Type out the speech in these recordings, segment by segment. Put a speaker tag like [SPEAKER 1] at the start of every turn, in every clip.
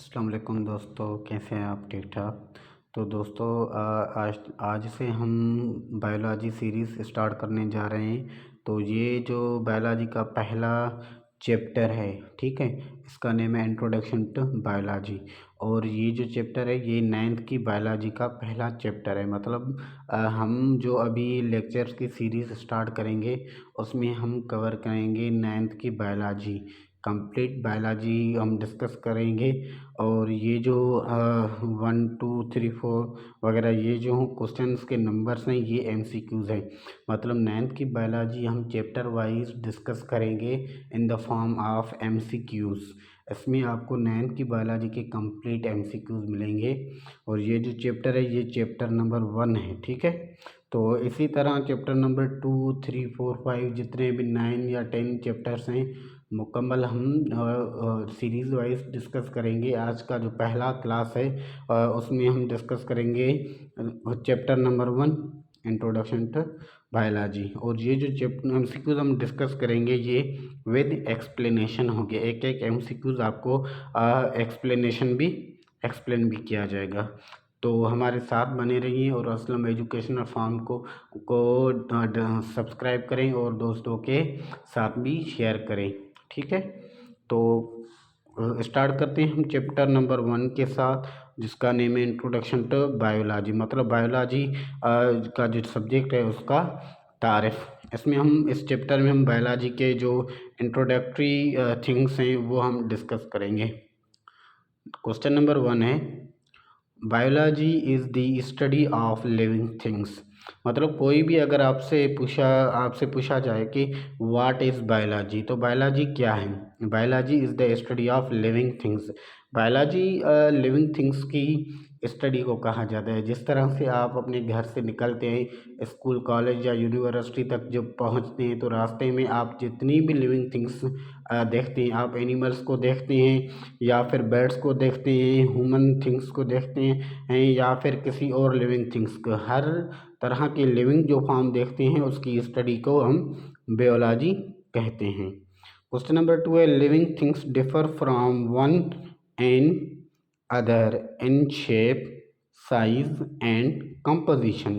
[SPEAKER 1] अस्सलाम वालेकुम दोस्तों, कैसे हैं आप? ठीक ठाक। तो दोस्तों आज आज से हम बायोलॉजी सीरीज़ स्टार्ट करने जा रहे हैं। तो ये जो बायोलॉजी का पहला चैप्टर है, ठीक है, इसका नेम है इंट्रोडक्शन टू बायोलॉजी। और ये जो चैप्टर है ये 9th की बायोलॉजी का पहला चैप्टर है। मतलब हम जो अभी लेक्चर्स की सीरीज़ स्टार्ट करेंगे उसमें हम कवर करेंगे 9th की बायोलॉजी, कंप्लीट बायोलॉजी हम डिस्कस करेंगे। और ये जो 1 2 3 4 वगैरह ये जो क्वेश्चंस के नंबर्स हैं ये एमसीक्यूज़ हैं। मतलब 9th की बायोलॉजी हम चैप्टर वाइज डिस्कस करेंगे इन द फॉर्म ऑफ एमसीक्यूज़। इसमें आपको 9th की बायोलॉजी के कंप्लीट एमसीक्यूज़ मिलेंगे। और ये जो चैप्टर है ये चैप्टर नंबर 1 है, ठीक है। तो इसी तरह चैप्टर नंबर 2 3 4 5 जितने भी 9 या 10 चैप्टर्स हैं मुकम्मल हम सीरीज़ वाइज डिस्कस करेंगे। आज का जो पहला क्लास है उसमें हम डिस्कस करेंगे chapter number 1 introduction to biology. और ये जो चैप्टर एमसीक्यूज़ हम डिस्कस करेंगे ये विद एक्सप्लेनेशन होंगे। एक एक एमसीक्यूज़ आपको एक्सप्लेन भी किया जाएगा। तो हमारे साथ बने रहिए और असलम एजुकेशनल फार्म को सब्सक्राइब करें और दोस्तों के साथ भी शेयर करें, ठीक है। तो स्टार्ट करते हैं हम चैप्टर नंबर 1 के साथ, जिसका नेम है इंट्रोडक्शन टू बायोलॉजी। मतलब बायोलॉजी का जो सब्जेक्ट है उसका तारीफ़। इसमें हम इस चैप्टर में हम बायोलॉजी के जो इंट्रोडक्टरी थिंग्स हैं वो हम डिस्कस करेंगे। क्वेश्चन नंबर 1 है biology is the study of living things. मतलब कोई भी अगर आपसे पूछा जाए कि व्हाट इज़ बायोलॉजी, तो बायोलॉजी क्या है? Biology is the study of living things. Biology living things की स्टडी को कहा जाता है। जिस तरह से आप अपने घर से निकलते हैं स्कूल कॉलेज या यूनिवर्सिटी तक जब पहुंचते हैं तो रास्ते में आप जितनी भी लिविंग थिंग्स देखते हैं, आप एनिमल्स को देखते हैं या फिर बर्ड्स को देखते हैं, ह्यूमन थिंग्स को देखते हैं या फिर किसी और लिविंग थिंग्स को, हर तरह के लिविंग जो फॉर्म देखते हैं उसकी स्टडी को हम बायोलॉजी कहते हैं। क्वेश्चन नंबर 2 है living things differ from one and other in shape size and composition.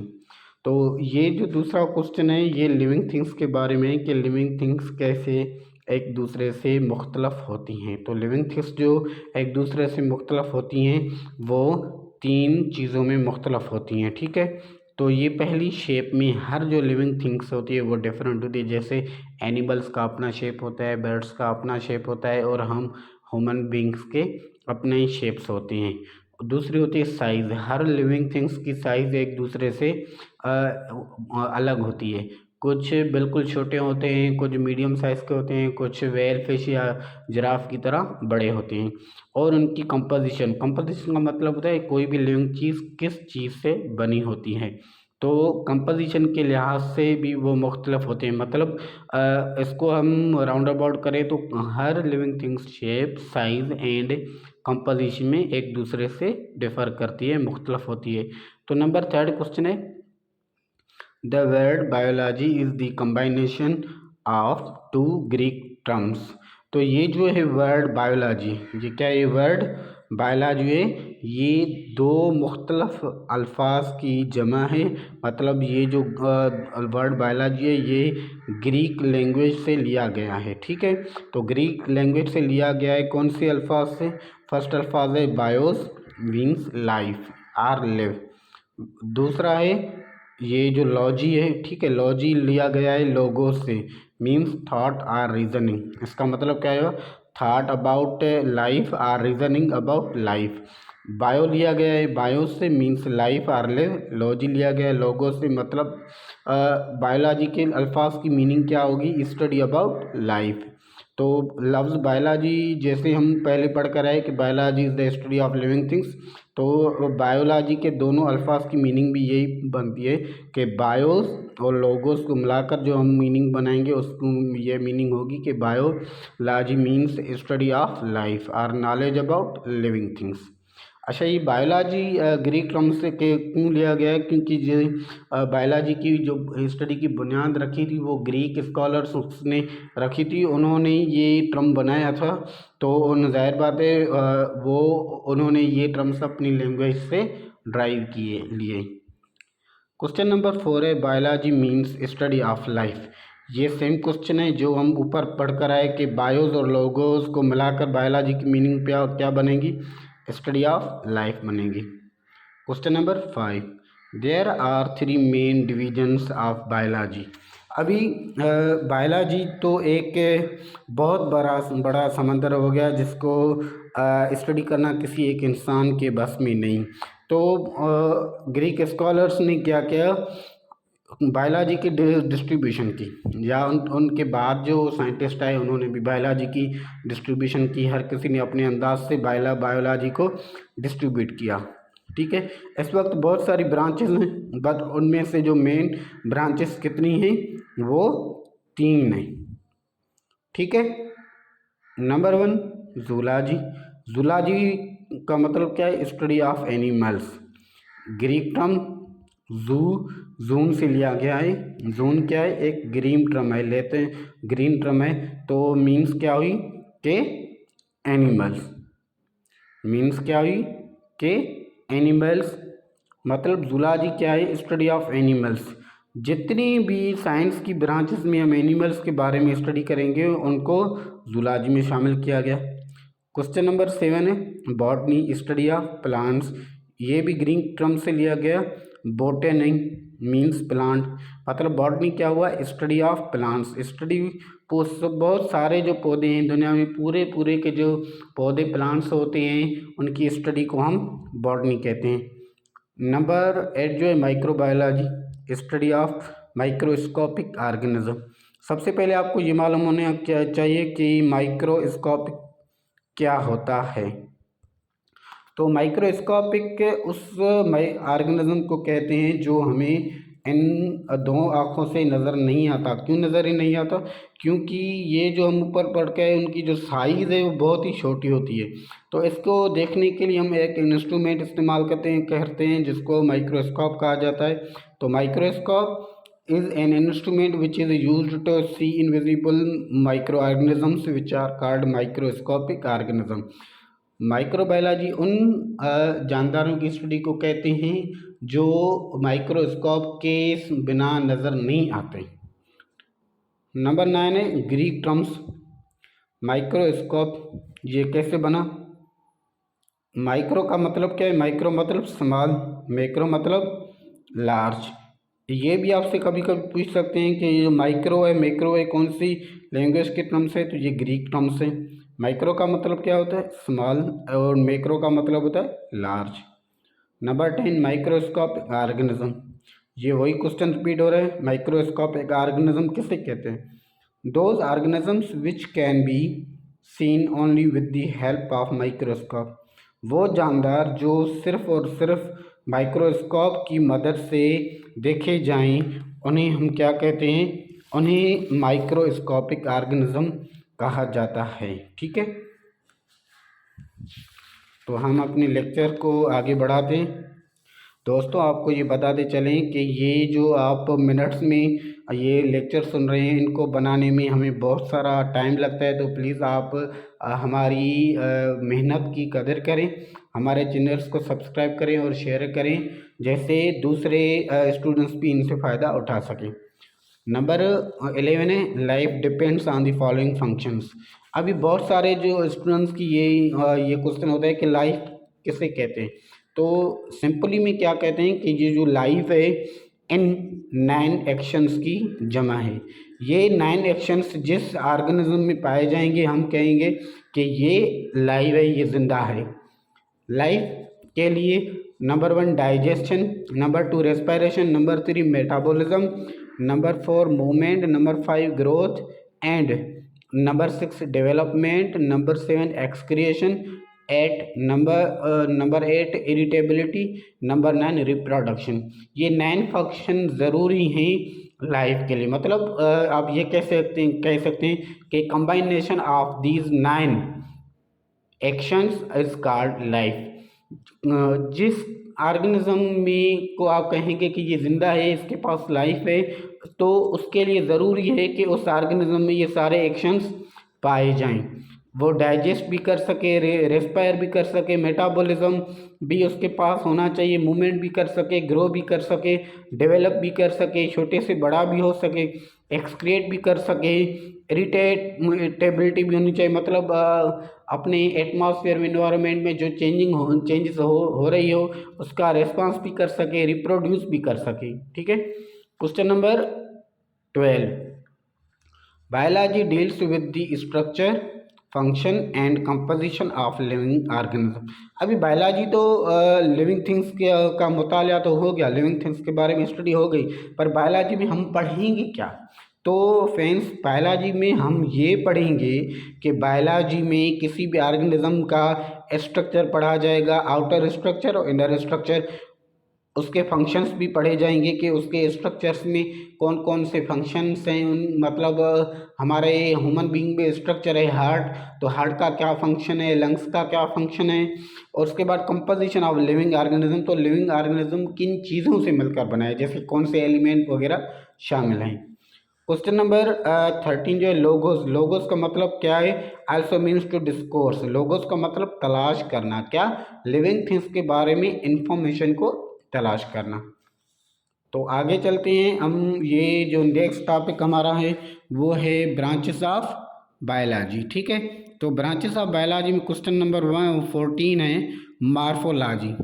[SPEAKER 1] तो ये जो दूसरा क्वेश्चन है ये लिविंग थिंग्स के बारे में है कि लिविंग थिंग्स कैसे एक दूसरे से मुख्तलफ होती हैं। तो लिविंग थिंग्स जो एक दूसरे से मुख्तलफ होती हैं वो 3 चीज़ों में मुख्तलफ होती हैं, ठीक है। तो ये पहली शेप में हर जो लिविंग थिंग्स होती है वो डिफरेंट होती है। जैसे एनिमल्स का अपना शेप होता है, बर्ड्स का अपना शेप होता है और हम ह्यूमन बींग्स के अपने शेप्स होते हैं। दूसरी होती है साइज़। हर लिविंग थिंग्स की साइज़ एक दूसरे से अलग होती है। कुछ बिल्कुल छोटे होते हैं, कुछ मीडियम साइज़ के होते हैं, कुछ व्हेल फिश या जिराफ की तरह बड़े होते हैं। और उनकी कंपोजिशन का मतलब होता है कोई भी लिविंग चीज़ किस चीज़ से बनी होती है। तो कंपोजिशन के लिहाज से भी वो मुख्तलिफ होते हैं। मतलब इसको हम राउंड अबाउट करें तो हर living things shape size and composition में एक दूसरे से डिफ़र करती है, मुख्तलिफ होती है। तो नंबर 3 क्वेश्चन है the word biology is the combination of 2 Greek terms. तो ये जो है वर्ड बायोलॉजी, ये क्या है? वर्ड बायोलॉजी है ये 2 मुख्तलफ अल्फाज की जमा है। मतलब ये जो वर्ड बायोलॉजी है ये ग्रीक लैंग्वेज से लिया गया है, ठीक है। तो ग्रीक लैंग्वेज से लिया गया है कौन से अल्फाज से? फर्स्ट अल्फाज है bios means life or live. दूसरा है ये जो लॉजी है, ठीक है, लॉजी लिया गया है लोगोस से मीन्स थॉट आर रीजनिंग। इसका मतलब क्या है? Thought about life or reasoning about life. Bio लिया गया है बायोस से means life or live. Logy लिया गया है लोगोस से, मतलब बायोलॉजी के अल्फाज की मीनिंग क्या होगी? Study about life. तो लफ्ज़ बायोलॉजी जैसे हम पहले पढ़ कर आए कि biology is the study of living things, तो बायोलॉजी के दोनों अल्फाज की मीनिंग भी यही बनती है कि बायोस और लोगोस को मिलाकर जो हम मीनिंग बनाएंगे उसको ये मीनिंग होगी कि biology means study of life और नॉलेज अबाउट लिविंग थिंग्स। अच्छा, ये बायोलॉजी ग्रीक टर्म से के क्यों लिया गया है? क्योंकि जो बायोलॉजी की जो स्टडी की बुनियाद रखी थी वो ग्रीक स्कॉलर्स उसने रखी थी, उन्होंने ये टर्म बनाया था। तो ज़ाहिर बात है वो उन्होंने ये टर्म्स अपनी लैंग्वेज से ड्राइव किए लिए। क्वेश्चन नंबर 4 है, biology means study of life. ये सेम क्वेश्चन है जो हम ऊपर पढ़कर आए कि बायोज और लोगोस को मिलाकर बायोलॉजी की मीनिंग क्या बनेगी? स्टडी ऑफ लाइफ बनेगी। Question number 5, there are 3 main divisions of biology. अभी बायोलॉजी तो एक बहुत बड़ा समंदर हो गया जिसको स्टडी करना किसी एक इंसान के बस में नहीं। तो ग्रीक स्कॉलर्स ने क्या किया, बायोलॉजी की डिस्ट्रीब्यूशन की, या उनके बाद जो साइंटिस्ट आए उन्होंने भी बायोलॉजी की डिस्ट्रीब्यूशन की। हर किसी ने अपने अंदाज से बायोलॉजी को डिस्ट्रीब्यूट किया। ठीक है, इस वक्त बहुत सारी ब्रांचेस हैं, बट उनमें से जो मेन ब्रांचेस कितनी हैं? वो 3 हैं। ठीक है, नंबर 1 जूलॉजी। जूलॉजी का मतलब क्या है? Study of animals. Greek term जू जून से लिया गया है। जून क्या है? एक ग्रीन टर्म है, लेते हैं ग्रीन टर्म है, तो मीन्स क्या हुई के एनिमल्स। मीन्स क्या हुई के एनिमल्स। मतलब जूलॉजी क्या है? Study of animals. जितनी भी साइंस की ब्रांचेस में हम एनिमल्स के बारे में स्टडी करेंगे उनको जूलॉजी में शामिल किया गया। क्वेश्चन नंबर 7 है, बॉटनी स्टडी ऑफ प्लांट्स। ये भी ग्रीक टर्म से लिया गया। बोटेनी मीन्स प्लांट, मतलब बॉटनी क्या हुआ? Study of plants. स्टडी बहुत सारे जो पौधे हैं दुनिया में, पूरे के जो पौधे प्लांट्स होते हैं उनकी स्टडी को हम बॉटनी कहते हैं। नंबर 8 जो है microbiology, study of microscopic organism. सबसे पहले आपको ये मालूम होना क्या चाहिए कि माइक्रोस्कोपिक क्या होता है। तो माइक्रोस्कोपिक उस ऑर्गेनिज्म को कहते हैं जो हमें इन 2 आँखों से नज़र नहीं आता। क्यों नज़र ही नहीं आता? क्योंकि ये जो हम ऊपर पढ़ के उनकी जो साइज़ है वो बहुत ही छोटी होती है। तो इसको देखने के लिए हम एक इंस्ट्रूमेंट इस्तेमाल करते हैं जिसको माइक्रोस्कोप कहा जाता है। तो microscope is an instrument which is used to see invisible microorganisms which are called microscopic organism। Microbiology उन जानदारों की स्टडी को कहते हैं जो माइक्रोस्कोप के बिना नज़र नहीं आते। नंबर 9 है ग्रीक टर्म्स। माइक्रोस्कोप ये कैसे बना? माइक्रो का मतलब क्या है? माइक्रो मतलब स्मॉल, मैक्रो मतलब लार्ज। ये भी आपसे कभी कभी पूछ सकते हैं कि ये जो माइक्रो है मैक्रो है कौन सी लैंग्वेज के टर्म्स है? तो ये ग्रीक टर्म्स है। माइक्रो का मतलब क्या होता है? स्मॉल, और मैक्रो का मतलब होता है लार्ज। Number 10 microscopic organism. ये वही क्वेश्चन रिपीट हो रहा है। माइक्रोस्कोपिक ऑर्गेनिज्म किसे कहते हैं? Those organisms which can be seen only with the help of microscope. वो जानदार जो सिर्फ और सिर्फ माइक्रोस्कोप की मदद से देखे जाएं उन्हें हम क्या कहते हैं? उन्हें माइक्रोस्कोपिक ऑर्गेनिज्म कहा जाता है। ठीक है, तो हम अपने लेक्चर को आगे बढ़ाते हैं। दोस्तों आपको ये बताते चलें कि ये जो आप मिनट्स में ये लेक्चर सुन रहे हैं इनको बनाने में हमें बहुत सारा टाइम लगता है। तो प्लीज़ आप हमारी मेहनत की कदर करें, हमारे चैनल्स को सब्सक्राइब करें और शेयर करें, जैसे दूसरे स्टूडेंट्स भी इनसे फ़ायदा उठा सकें। नंबर 11 है life depends on the following functions. अभी बहुत सारे जो स्टूडेंट्स की ये क्वेश्चन होता है कि लाइफ किसे कहते हैं? तो सिंपली में क्या कहते हैं कि ये जो लाइफ है इन 9 एक्शंस की जमा है। ये 9 एक्शंस जिस ऑर्गेनिज्म में पाए जाएंगे हम कहेंगे कि ये लाइव है, ये जिंदा है। लाइफ के लिए number 1 digestion, number 2 respiration, number 3 metabolism, number 4 movement, number 5 growth and number 6 development, number 7 excretion, number 8 irritability, number 9 reproduction. ये 9 फंक्शन ज़रूरी हैं लाइफ के लिए। मतलब आप ये कह सकते हैं कि combination of these 9 actions is called life. जिस ऑर्गेनिज्म में को आप कहेंगे कि ये जिंदा है, इसके पास लाइफ है, तो उसके लिए ज़रूरी है कि उस ऑर्गेनिज्म में ये सारे एक्शंस पाए जाएं। वो डाइजेस्ट भी कर सके, रेस्पायर भी कर सके, मेटाबॉलिज्म भी उसके पास होना चाहिए, मूवमेंट भी कर सके, ग्रो भी कर सके, डेवलप भी कर सके, छोटे से बड़ा भी हो सके, एक्सक्रिएट भी कर सके, इरिटेबिलिटी भी होनी चाहिए, मतलब अपने एटमॉस्फेयर इन्वायरमेंट में जो चेंजेस हो रही हो उसका रेस्पॉन्स भी कर सके, रिप्रोड्यूस भी कर सके। ठीक है। Question number 12, biology deals with the structure, function and composition of living organism. अभी बायोलॉजी तो लिविंग थिंग्स के का मुताला तो हो गया, लिविंग थिंग्स के बारे में स्टडी हो गई, पर बायोलॉजी में हम पढ़ेंगे क्या? तो फ्रेंड्स, बायोलॉजी में हम ये पढ़ेंगे कि बायोलॉजी में किसी भी ऑर्गेनिज्म का स्ट्रक्चर पढ़ा जाएगा, आउटर स्ट्रक्चर और इनर स्ट्रक्चर, उसके फंक्शंस भी पढ़े जाएंगे कि उसके स्ट्रक्चर्स में कौन कौन से फंक्शंस हैं। मतलब हमारे ह्यूमन बीइंग में स्ट्रक्चर है हार्ट, तो हार्ट का क्या फंक्शन है, लंग्स का क्या फंक्शन है, और उसके बाद कंपोजिशन ऑफ लिविंग ऑर्गेनिज्म, तो लिविंग ऑर्गेनिज्म किन चीज़ों से मिलकर बना है, जैसे कौन से एलिमेंट वगैरह शामिल हैं। क्वेश्चन नंबर 13 जो है लोगोस। लोगोस का मतलब क्या है? Also means to discourse. Logos का मतलब तलाश करना, क्या? लिविंग थिंग्स के बारे में इंफॉर्मेशन को तलाश करना। तो आगे चलते हैं हम, ये जो नेक्स्ट टॉपिक हमारा है वो है ब्रांचेस ऑफ बायोलॉजी। ठीक है। तो ब्रांचेस ऑफ बायोलॉजी में क्वेश्चन नंबर 14 है मार्फोलॉजी।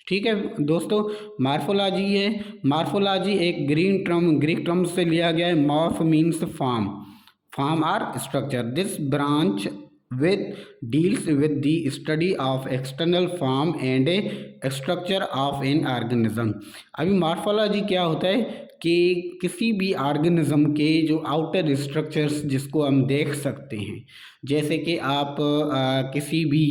[SPEAKER 1] ठीक है दोस्तों, मार्फोलॉजी है। मार्फोलॉजी एक ग्रीक टर्म से लिया गया है। मॉर्फ मीन्स फॉर्म और structure. This branch with deals with the study of external form and structure of an organism। अभी मॉर्फोलॉजी क्या होता है कि किसी भी ऑर्गेनिज्म के जो आउटर स्ट्रक्चर्स जिसको हम देख सकते हैं, जैसे कि आप किसी भी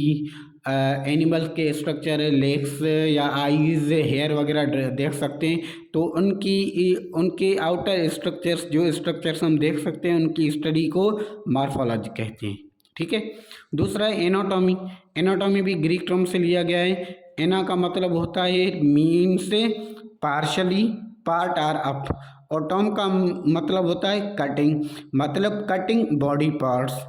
[SPEAKER 1] एनिमल्स के स्ट्रक्चर, लेग्स या आईज, हेयर वगैरह देख सकते हैं, तो उनके आउटर स्ट्रक्चर्स, जो स्ट्रक्चर्स हम देख सकते हैं, उनकी स्टडी को मॉर्फोलॉजी कहते हैं। ठीक है। दूसरा है एनाटॉमी। एनाटॉमी भी ग्रीक टर्म से लिया गया है। एना का मतलब होता है मीन से पार्शली, पार्ट आर अप, और टॉम का मतलब होता है कटिंग, मतलब cutting body parts.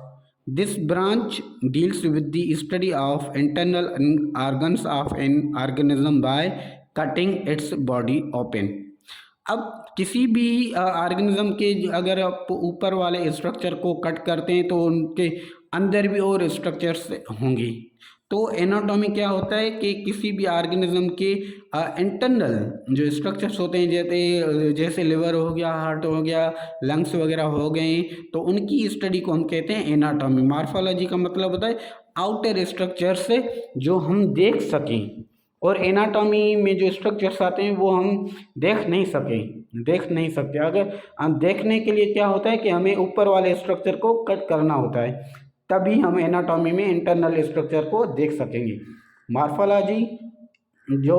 [SPEAKER 1] This branch deals with the study of internal organs of an organism by cutting its body open. अब किसी भी ऑर्गेनिज्म के अगर आप ऊपर वाले स्ट्रक्चर को कट करते हैं तो उनके अंदर भी और स्ट्रक्चर्स होंगे। तो एनाटॉमी क्या होता है कि किसी भी ऑर्गेनिज्म के इंटरनल जो स्ट्रक्चर्स होते हैं, जैसे लिवर हो गया, हार्ट हो गया, लंग्स वगैरह हो गए, तो उनकी स्टडी को हम कहते हैं एनाटॉमी। मॉर्फोलॉजी का मतलब होता है आउटर स्ट्रक्चर से जो हम देख सकें, और एनाटॉमी में जो स्ट्रक्चर्स आते हैं वो हम देख नहीं सकते। अगर हम देखने के लिए क्या होता है कि हमें ऊपर वाले स्ट्रक्चर को कट करना होता है, तभी हम एनाटॉमी में इंटरनल स्ट्रक्चर को देख सकेंगे। मॉर्फोलॉजी जो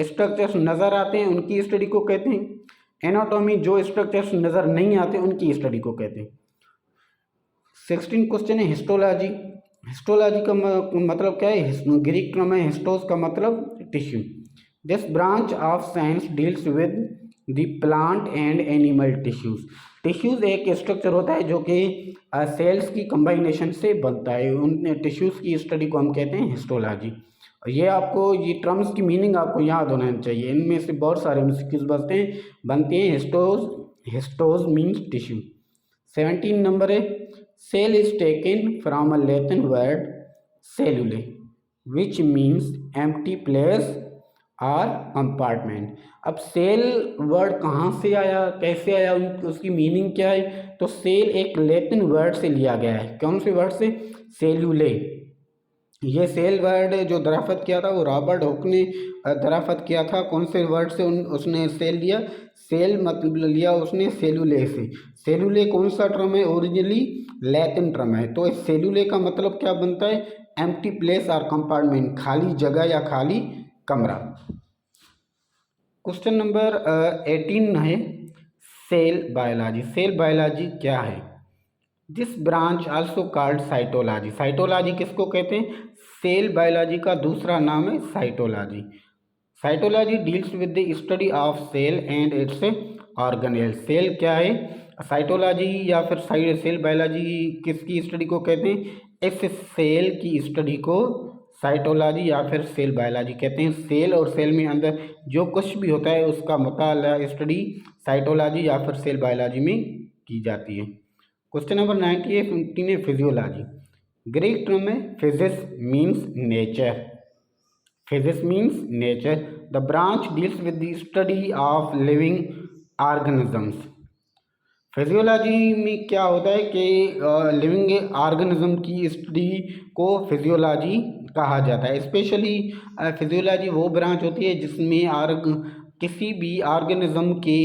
[SPEAKER 1] स्ट्रक्चर्स नज़र आते हैं उनकी स्टडी को कहते हैं। एनाटॉमी जो स्ट्रक्चर्स नज़र नहीं आते उनकी स्टडी को कहते हैं। 16 क्वेश्चन है हिस्टोलॉजी। हिस्टोलॉजी का मतलब क्या है? ग्रीक टर्म है हिस्टोस का मतलब tissue. This branch of science deals with the plant and animal tissues. Tissues एक स्ट्रक्चर होता है जो कि सेल्स की कंबाइनेशन से बनता है, उन टिश्यूज की स्टडी को हम कहते हैं हिस्टोलॉजी। ये आपको, ये टर्म्स की मीनिंग आपको याद होना चाहिए, इनमें से बहुत सारे एमसीक्यूज बनते हैं। Histos means tissue. 17 नंबर है cell is taken from a Latin word cellule which means empty place or compartment. अब सेल वर्ड कहाँ से आया, कैसे आया, उसकी मीनिंग क्या है? तो सेल एक लैटिन वर्ड से लिया गया है। कौन से वर्ड से? सेलुले। ये सेल वर्ड जो दराफत किया था वो रॉबर्ट हुक ने दराफत किया था। कौन से वर्ड से उसने सेल लिया? सेल मतलब लिया उसने सेलुले से। सेलुले कौन सा टर्म है? ओरिजिनली लैटिन टर्म है। तो इस सेलुले का मतलब क्या बनता है? एम्प्टी प्लेस और कंपार्टमेंट, खाली जगह या खाली कमरा। क्वेश्चन नंबर 18 है सेल बायोलॉजी। सेल बायोलॉजी क्या है? This branch also called cytology. Cytology किसको कहते हैं? सेल बायोलॉजी का दूसरा नाम है cytology. Cytology deals with the study of cell and its organelle. Cell क्या है? साइटोलॉजी या फिर सेल बायोलॉजी किसकी स्टडी को कहते हैं? इस सेल की स्टडी को साइटोलॉजी या फिर सेल बायोलॉजी कहते हैं। सेल और सेल में अंदर जो कुछ भी होता है उसका मुताला स्टडी साइटोलॉजी या फिर सेल बायोलॉजी में की जाती है। क्वेश्चन नंबर 98 है फिजियोलॉजी। ग्रीक टर्म है physics means nature. Physics means nature. The branch deals with the study of living organisms. Physiology में क्या होता है कि लिविंग ऑर्गेनिज्म की स्टडी को फिजियोलॉजी कहा जाता है। स्पेशली फिजियोलॉजी वो ब्रांच होती है जिसमें किसी भी ऑर्गेनिज्म के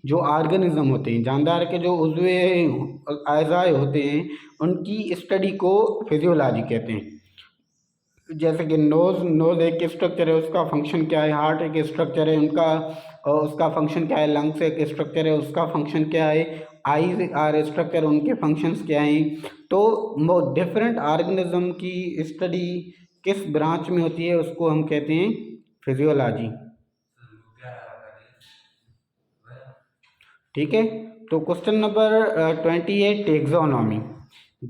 [SPEAKER 1] जो ऑर्गेनिज्म होते हैं, जानदार के जो उज़्वे अज़ाए होते हैं, उनकी स्टडी को फिजियोलॉजी कहते हैं। जैसे कि नोज़ एक स्ट्रक्चर है, उसका फंक्शन क्या है। हार्ट एक स्ट्रक्चर है, उसका फंक्शन क्या है। लंग्स एक स्ट्रक्चर है, उसका फंक्शन क्या है। आईज आर स्ट्रक्चर, उनके फंक्शंस क्या हैं। तो वो डिफरेंट ऑर्गेनिज्म की स्टडी किस ब्रांच में होती है उसको हम कहते हैं फिजियोलॉजी। ठीक है, तो question number 28 taxonomy.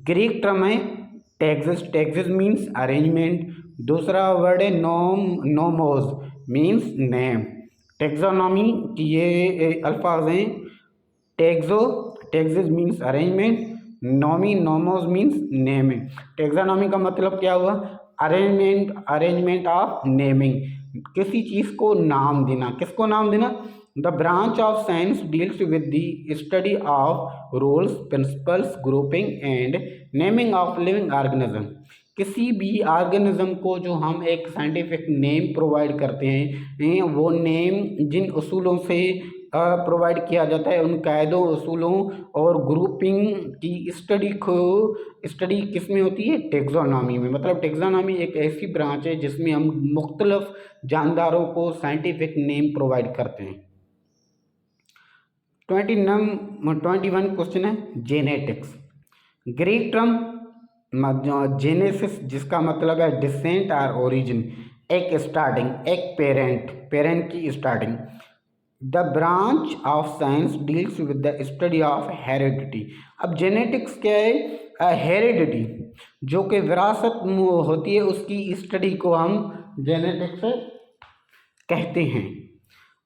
[SPEAKER 1] Greek term है टैक्सिस। Taxis means arrangement. दूसरा वर्ड है नोमोज मीन्स नेम। टेक्सोनॉमी की ये अल्फाज हैं। Taxis means arrangement, nomos means naming. Taxonomy का मतलब क्या हुआ? अरेंजमेंट ऑफ नेमिंग, किसी चीज़ को नाम देना। किसको नाम देना? The branch of science deals with the study of rules, principles, grouping and naming of living organism. किसी भी ऑर्गेनिज्म को जो हम एक साइंटिफिक नेम प्रोवाइड करते हैं, वो नेम जिन उसूलों से प्रोवाइड किया जाता है, उन कायदों, उसूलों और ग्रुपिंग की स्टडी किस में होती है? टेक्सोनॉमी में। मतलब टेक्सोनॉमी एक ऐसी ब्रांच है जिसमें हम मुख्तलिफ जानदारों को साइंटिफिक नेम प्रोवाइड करते हैं। 21 क्वेश्चन है जेनेटिक्स। ग्रीक टर्म जेनेसिस, जिसका मतलब है डिसेंट और ओरिजिन, एक स्टार्टिंग, एक पेरेंट की starting. The branch of science deals with the study of heredity. अब जेनेटिक्स क्या है? हेरिडिटी, जो कि विरासत होती है, उसकी स्टडी को हम जेनेटिक्स कहते हैं।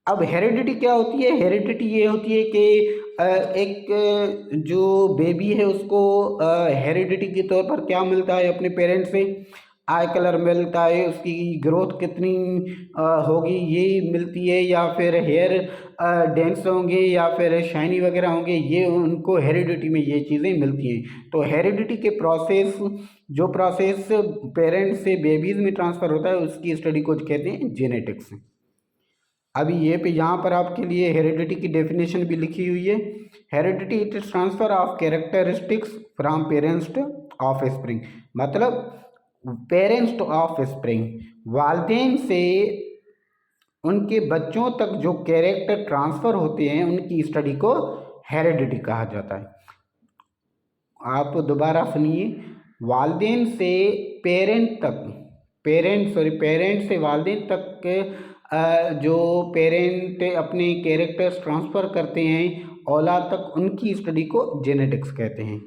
[SPEAKER 1] अब हेरिडिटी क्या होती है? हेरिडिटी ये होती है कि एक जो बेबी है उसको हेरिडिटी के तौर पर क्या मिलता है अपने पेरेंट्स से? आई कलर मिलता है, उसकी ग्रोथ कितनी होगी ये मिलती है, या फिर हेयर डेंस होंगे, या फिर शाइनी वगैरह होंगे, ये उनको हेरिडिटी में ये चीज़ें मिलती हैं। तो हेरिडिटी के जो प्रोसेस पेरेंट्स से बेबीज़ में ट्रांसफ़र होता है, उसकी स्टडी को कहते हैं जेनेटिक्स। अभी ये पे यहाँ पर आपके लिए हेरिडिटी की डेफिनेशन भी लिखी हुई है। Heredity it is transfer of characteristics from parents two of spring. मतलब पेरेंट्स टू ऑफ स्प्रिंग, वालिदैन से उनके बच्चों तक जो कैरेक्टर ट्रांसफ़र होते हैं, उनकी स्टडी को हेरिडिटी कहा जाता है। आप दोबारा सुनिए, वालिदैन से पेरेंट से वालिदैन तक जो पेरेंट अपने कैरेक्टर्स ट्रांसफ़र करते हैं औलाद तक, उनकी स्टडी को जेनेटिक्स कहते हैं,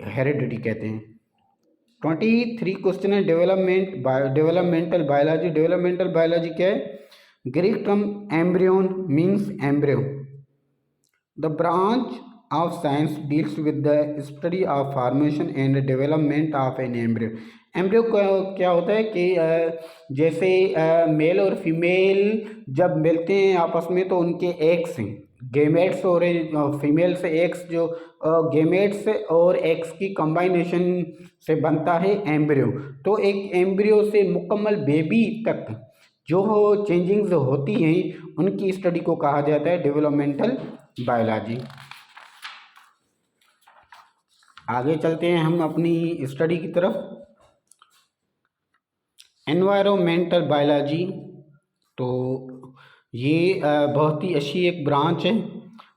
[SPEAKER 1] हेरिडिटी कहते हैं। 23 क्वेश्चन है डेवलपमेंटल बायोलॉजी। डेवलपमेंटल बायोलॉजी क्या है? Greek term embryon means embryo. The branch of science deals with the study of formation and development of an embryo. Embryo क्या होता है कि जैसे मेल और फीमेल जब मिलते हैं आपस में, तो उनके एग्स हैं, गेमेट्स, और फीमेल से एग्स, जो गेमेट्स और एग्स की कॉम्बाइनेशन से बनता है एम्ब्रियो। तो एक एम्ब्रियो से मुकम्मल बेबी तक जो चेंजिंग्स होती हैं, उनकी स्टडी को कहा जाता है डेवलपमेंटल बायोलॉजी। आगे चलते हैं हम अपनी स्टडी की तरफ। एनवायरमेंटल बायोलॉजी, तो ये बहुत ही अच्छी एक ब्रांच है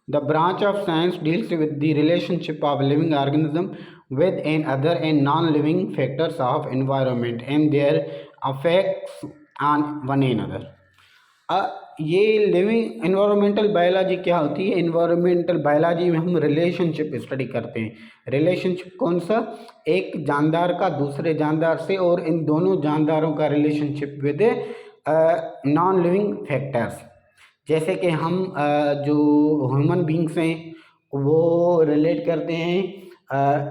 [SPEAKER 1] The branch of science deals with the relationship of living organism with an other and non-living factors of environment and their effects on one another. ये लिविंग एनवायरमेंटल बायोलॉजी क्या होती है? एनवायरमेंटल बायोलॉजी में हम relationship study करते हैं। Relationship कौन सा? एक जानदार का दूसरे जानदार से, और इन दोनों जानदारों का relationship with non living factors. जैसे कि हम जो ह्यूमन बींग्स हैं वो रिलेट करते हैं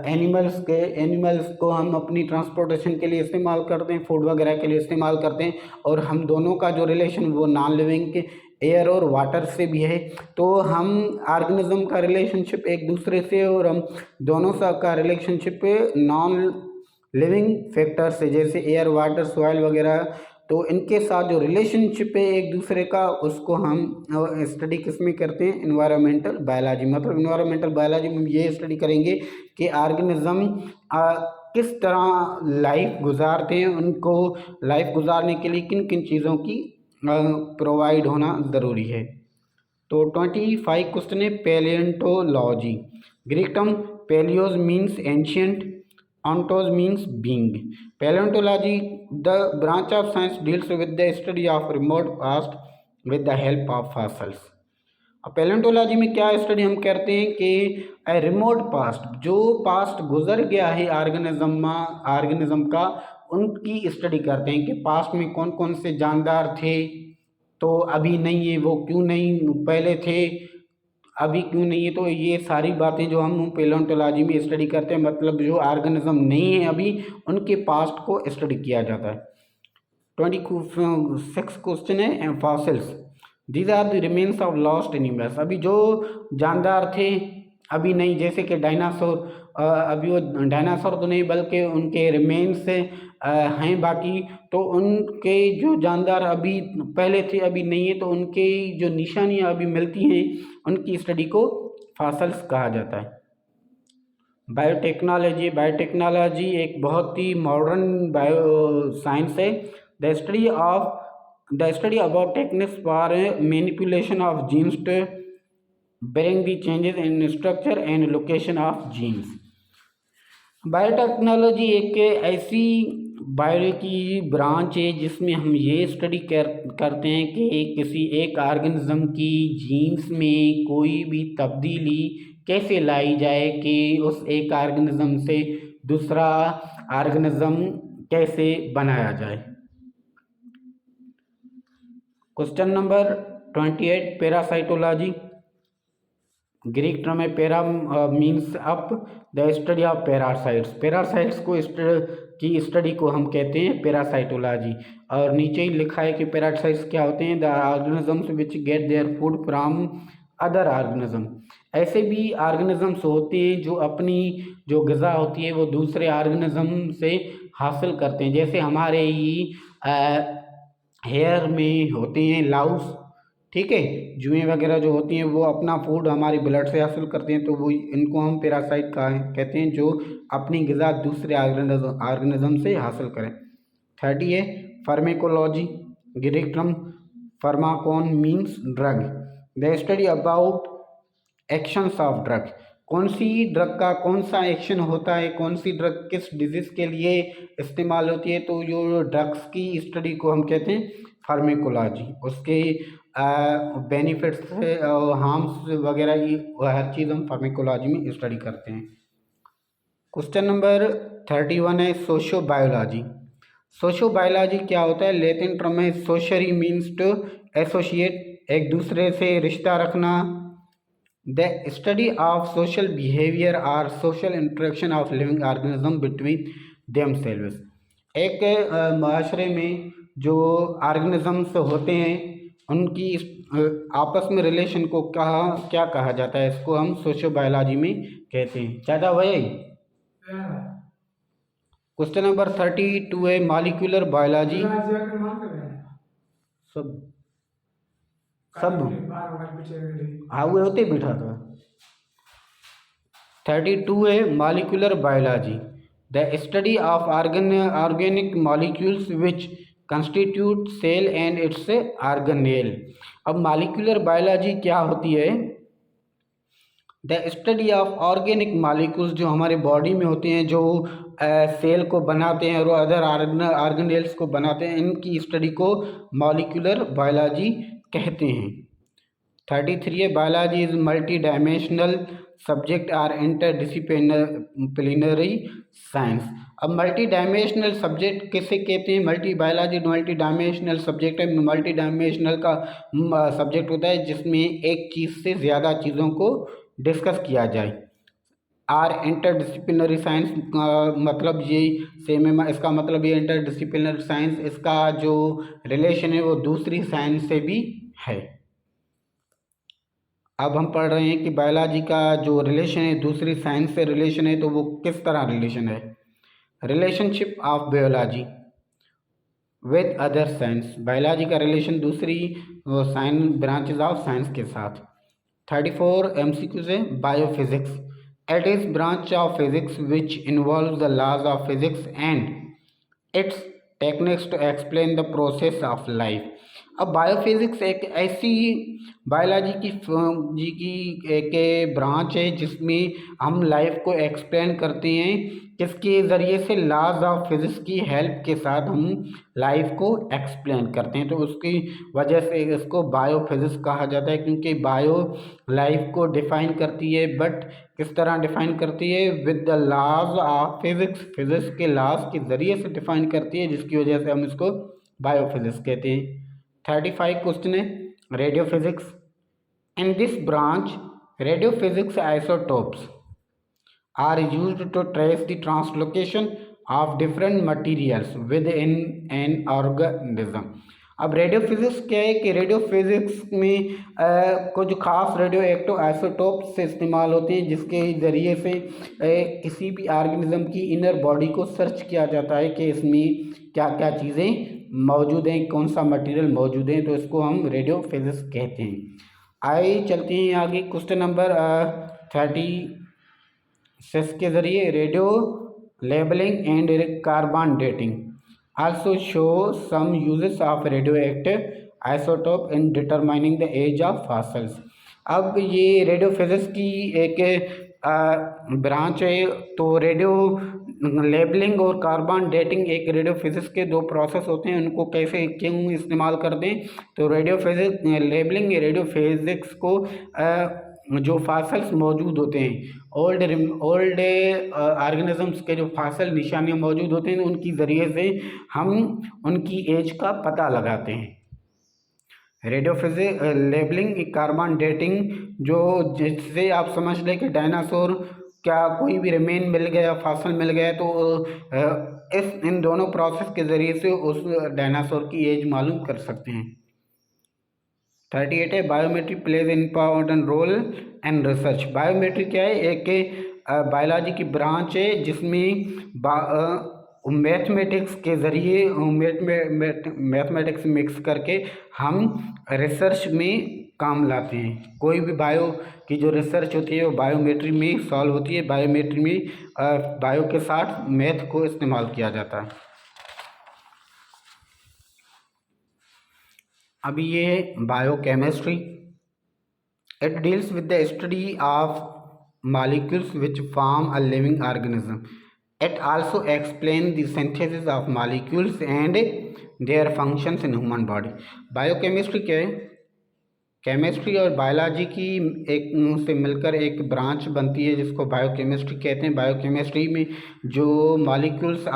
[SPEAKER 1] एनिमल्स को हम अपनी ट्रांसपोर्टेशन के लिए इस्तेमाल करते हैं, फूड वगैरह के लिए इस्तेमाल करते हैं, और हम दोनों का जो रिलेशन वो नॉन लिविंग के एयर और वाटर से भी है। तो हम ऑर्गेनिज्म का रिलेशनशिप एक दूसरे से और हम दोनों का रिलेशनशिप नॉन लिविंग फैक्टर से, जैसे एयर, वाटर, सॉइल वगैरह, तो इनके साथ जो रिलेशनशिप है एक दूसरे का, उसको हम स्टडी किस में करते हैं? Environmental biology. मतलब इन्वायरमेंटल बायोलॉजी में हम ये स्टडी करेंगे कि ऑर्गेनिज्म किस तरह लाइफ गुजारते हैं, उनको लाइफ गुजारने के लिए किन किन चीज़ों की प्रोवाइड होना ज़रूरी है। तो 25 क्वेश्चन है पैलियोंटोलॉजी। ग्रीक टर्म पैलियोज means ancient, ontos means being. Paleontology, the branch of science, deals with the study of remote past with the help of fossils. अब पैलेंटोलॉजी में क्या स्टडी हम करते हैं कि रिमोट पास्ट, जो पास्ट गुजर गया है ऑर्गेनिज्म का, उनकी स्टडी करते हैं कि पास्ट में कौन कौन से जानदार थे, तो अभी नहीं है, वो क्यों नहीं, पहले थे, अभी क्यों नहीं है। तो ये सारी बातें जो हम पैलेंटोलॉजी में स्टडी करते हैं, मतलब जो ऑर्गेनिज्म नहीं है अभी, उनके पास्ट को स्टडी किया जाता है। 26 क्वेश्चन है fossils. These are the remains of lost animals. अभी जो जानदार थे अभी नहीं, जैसे कि डायनासोर, अभी वो डायनासोर तो नहीं बल्कि उनके रिमेन्स हैं बाकी, तो उनके जो जानदार अभी पहले थे अभी नहीं है, तो उनके जो निशानियां अभी मिलती हैं उनकी स्टडी को फॉसिल्स कहा जाता है। बायोटेक्नोलॉजी एक बहुत ही मॉडर्न बायो साइंस है। The study about techniques for manipulation of genes to bring the changes in structure and location of genes। Biotechnology एक ऐसी बायो की ब्रांच है जिसमें हम ये स्टडी करते हैं कि किसी एक ऑर्गेनिज्म की जीन्स में कोई भी तब्दीली कैसे लाई जाए कि उस एक ऑर्गेनिज्म से दूसरा ऑर्गेनिज्म कैसे बनाया जाए। Question number 28 parasitology. Greek term है para means up, the study of parasites. Parasites की स्टडी को हम कहते हैं पैरासाइटोलॉजी। और नीचे ही लिखा है कि पैरासाइट्स क्या होते हैं? The organisms which get their food from other organism. ऐसे भी ऑर्गेनिजम्स होते हैं जो अपनी जो ग़िज़ा होती है वो दूसरे ऑर्गेनिज्म से हासिल करते हैं। जैसे हमारे ही हेयर में होते हैं लाउस, ठीक है, जुएँ वगैरह जो होती हैं वो अपना फूड हमारी ब्लड से हासिल करते हैं, तो वो इनको हम पैरासाइट कहते हैं, जो अपनी ग़िज़ा दूसरे ऑर्गेनिज्म से हासिल करें। 30 है फार्मेकोलॉजी। ग्रीक टर्म फार्माकोन means drug. The study about actions of drug. कौन सी ड्रग का कौन सा एक्शन होता है, कौन सी ड्रग किस डिजीज़ के लिए इस्तेमाल होती है, तो जो ड्रग्स की स्टडी को हम कहते हैं फार्मेकोलॉजी। उसके बेनिफिट्स हार्म्स वगैरह की हर चीज़ हम फार्मेकोलॉजी में स्टडी करते हैं। क्वेश्चन नंबर 31 है सोशियोबायोलॉजी। सोशियोबायोलॉजी क्या होता है? लैटिन टर्म है सोशरी मीन्स टू एसोसिएट, एक दूसरे से रिश्ता रखना। The study of social behaviour और social interaction of living organism between themselves. एक माशरे में जो ऑर्गेनिजम्स होते हैं उनकी आपस में रिलेशन को क्या कहा जाता है? इसको हम सोशियोबायोलॉजी में कहते हैं। ज़्यादा वही। क्वेश्चन नंबर 32 है मॉलिक्यूलर बायोलॉजी। सब हाँ वो होते बैठा था। 32 है molecular biology. The study of organic molecules which constitute cell and its organelle. अब मॉलिक्यूलर बायोलॉजी क्या होती है? The study of organic molecules, जो हमारे बॉडी में होते हैं, जो सेल को बनाते हैं और अदर ऑर्गेनेल्स को बनाते हैं, इनकी स्टडी को मॉलिक्यूलर बायोलॉजी कहते हैं। 33 है, biology is multi dimensional subject or interdisciplinary science. अब मल्टी डायमेंशनल सब्जेक्ट किसे कहते हैं? बायोलॉजी मल्टी डायमेंशनल सब्जेक्ट है। मल्टी डायमेंशनल का सब्जेक्ट होता है जिसमें एक चीज़ से ज़्यादा चीज़ों को डिस्कस किया जाए। आर इंटरडिसिप्लिनरी साइंस का मतलब ये सेम है, इसका मतलब ये इंटरडिसिप्लिनरी साइंस, इसका जो रिलेशन है वो दूसरी साइंस से भी है। अब हम पढ़ रहे हैं कि बायोलॉजी का जो रिलेशन है दूसरी साइंस से रिलेशन है, तो वो किस तरह रिलेशन है? Relationship of biology with other science, biology का रिलेशन दूसरी साइंस ब्रांचेज ऑफ साइंस के साथ। 34 MCQ से biophysics, it is branch of physics which involve the laws of physics and its techniques to explain the process of life. अब biophysics एक ऐसी biology की एक ब्रांच है जिसमें हम लाइफ को एक्सप्लेन करते हैं, किसके ज़रिए से? लॉज ऑफ फिजिक्स की हेल्प के साथ हम लाइफ को एक्सप्लेन करते हैं, तो उसकी वजह से इसको बायोफिजिक्स कहा जाता है, क्योंकि बायो लाइफ को डिफाइन करती है। बट किस तरह डिफाइन करती है? With the laws of physics, physics के लॉज के ज़रिए से डिफाइन करती है, जिसकी वजह से हम इसको बायोफिजिक्स कहते हैं। 35 क्वेश्चन है, radio physics. In this branch, radiophysics isotopes are used to trace the translocation of different materials within an organism. अब रेडियो फिजिक्स क्या है कि रेडियो फिजिक्स में कुछ खास रेडियो एक्टिव आइसोटोप्स से इस्तेमाल होते हैं, जिसके ज़रिए से किसी भी ऑर्गेनिज्म की इनर बॉडी को सर्च किया जाता है कि इसमें क्या क्या चीज़ें मौजूद हैं, कौन सा मटेरियल मौजूद है, तो इसको हम रेडियो फिजिक्स कहते हैं। आइए चलते हैं आगे। क्वेश्चन नंबर 36 के ज़रिए, radio labelling and carbon dating also show some uses of radio active isotope in determining the age of fossils. अब ये रेडियो फिजिक्स की एक ब्रांच है, तो रेडियो लेबलिंग और कार्बन डेटिंग एक रेडियो फिजिक्स के दो प्रोसेस होते हैं, उनको कैसे क्यों इस्तेमाल करते हैं? तो radio physics labelling radio physics को जो फासल्स मौजूद होते हैं, ओल्ड ऑर्गेनिजम्स के जो फासल निशानियाँ मौजूद होते हैं, उनकी ज़रिए से हम उनकी एज का पता लगाते हैं। Radio physics labelling carbon dating, जो जिससे आप समझ लें कि डायनासोर क्या कोई भी रिमेन मिल गया, फासल मिल गया, तो इन दोनों प्रोसेस के ज़रिए से उस डायनासोर की एज मालूम कर सकते हैं। 38 है, biometry plays important role and research. Biometry क्या है? एक बायोलॉजी की ब्रांच है जिसमें मैथमेटिक्स के ज़रिए मैथमेटिक्स मिक्स करके हम रिसर्च में काम लाते हैं। कोई भी बायो की जो रिसर्च होती है वो बायोमेट्री में सॉल्व होती है। बायोमेट्री में बायो के साथ मैथ को इस्तेमाल किया जाता है। अभी ये biochemistry, it deals with the study of molecules which form a living organism. It also explains the synthesis of molecules and their functions in human body. Biochemistry क्या है? केमिस्ट्री और बायोलॉजी की एक से मिलकर एक ब्रांच बनती है जिसको बायोकेमिस्ट्री कहते हैं। बायोकेमिस्ट्री में जो मॉलिक्यूल्स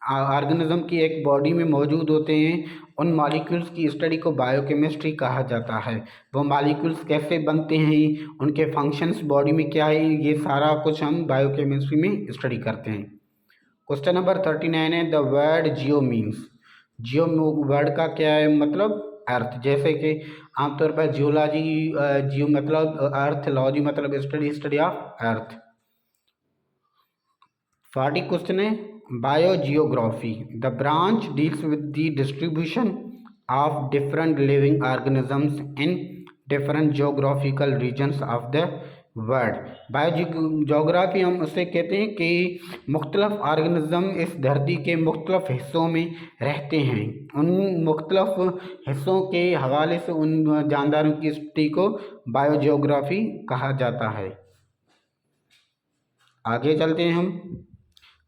[SPEAKER 1] ऑर्गेनिज्म की एक बॉडी में मौजूद होते हैं, उन मॉलिक्यूल्स की स्टडी को बायोकेमिस्ट्री कहा जाता है। वो मॉलिक्यूल्स कैसे बनते हैं, उनके फंक्शंस बॉडी में क्या है, ये सारा कुछ हम बायोकेमिस्ट्री में स्टडी करते हैं। क्वेश्चन नंबर 39 है, the word Jio means. Jio word का क्या है मतलब? अर्थ। जैसे कि आमतौर पर जियो मतलब अर्थ, लॉजी मतलब स्टडी ऑफ अर्थ। 40 क्वेश्चन है, biogeography, the branch deals with the distribution of different living organisms in different geographical regions of the world. Biogeography हम उसे कहते हैं कि मुख्तलिफ ऑर्गेनिज्म इस धरती के मुख्तलिफ हिस्सों में रहते हैं, उन मुख्तलिफ हिस्सों के हवाले से उन जानदारों की स्टडी को बायोजियोग्राफी कहा जाता है। आगे चलते हैं हम।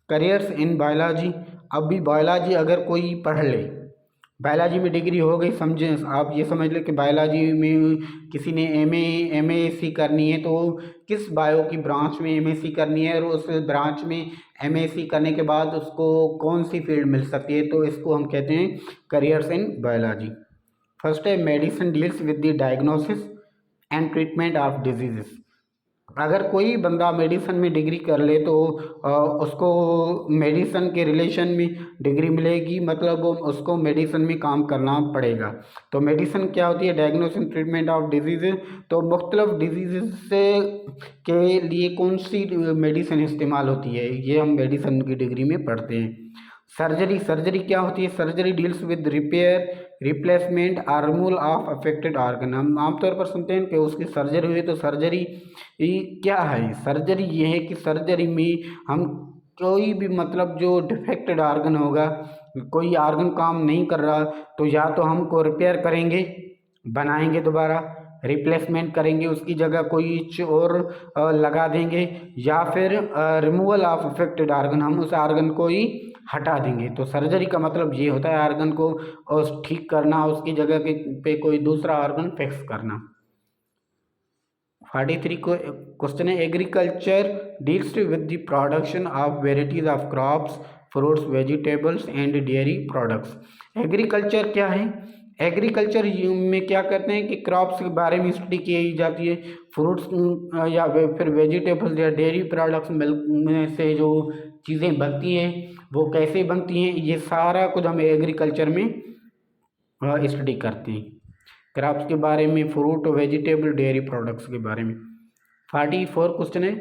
[SPEAKER 1] Careers in biology. अब भी बायोलॉजी अगर कोई पढ़ ले, बायोलॉजी में डिग्री हो गई, समझे आप ये समझ लें कि बायोलॉजी में किसी ने एमएससी करनी है तो किस बायो की ब्रांच में एमएससी करनी है और उस ब्रांच में एमएससी करने के बाद उसको कौन सी फील्ड मिल सकती है, तो इसको हम कहते हैं करियर्स इन बायोलॉजी। फर्स्ट है medicine deals with the diagnosis and treatment of diseases. अगर कोई बंदा मेडिसिन में डिग्री कर ले तो उसको मेडिसिन के रिलेशन में डिग्री मिलेगी, मतलब उसको मेडिसिन में काम करना पड़ेगा। तो मेडिसिन क्या होती है? Diagnosis treatment of disease. तो मुख्तलिफ डिजीज़ से के लिए कौन सी मेडिसिन इस्तेमाल होती है, ये हम मेडिसिन की डिग्री में पढ़ते हैं। सर्जरी। सर्जरी क्या होती है? Surgery deals with repair, replacement और रिमूवल ऑफ अफेक्टेड ऑर्गन। हम आमतौर पर सुनते हैं कि उसकी सर्जरी हुई, तो सर्जरी क्या है? सर्जरी ये है कि सर्जरी में हम कोई भी मतलब जो डिफेक्टेड ऑर्गन होगा, कोई ऑर्गन काम नहीं कर रहा, तो या तो हमको रिपेयर करेंगे, बनाएंगे दोबारा, रिप्लेसमेंट करेंगे, उसकी जगह कोई और लगा देंगे, या फिर रिमूवल ऑफ अफेक्टेड ऑर्गन, हम उस ऑर्गन को ही हटा देंगे। तो सर्जरी का मतलब ये होता है ऑर्गन को ठीक करना, उसकी जगह के पे कोई दूसरा ऑर्गन फिक्स करना। 43 को क्वेश्चन है, agriculture deals with the production of varieties of crops, fruits, vegetables and dairy products. Agriculture क्या है? एग्रीकल्चर में क्या करते हैं कि क्रॉप्स के बारे में स्टडी की जाती है, फ्रूट्स या फिर वेजिटेबल्स या डेयरी प्रोडक्ट्स, मिल्क में से जो चीज़ें बनती हैं वो कैसे बनती हैं, ये सारा कुछ हम एग्रीकल्चर में स्टडी करते हैं। क्रॉप्स के बारे में, फ्रूट, वेजिटेबल, डेयरी प्रोडक्ट्स के बारे में। 44 क्वेश्चन है,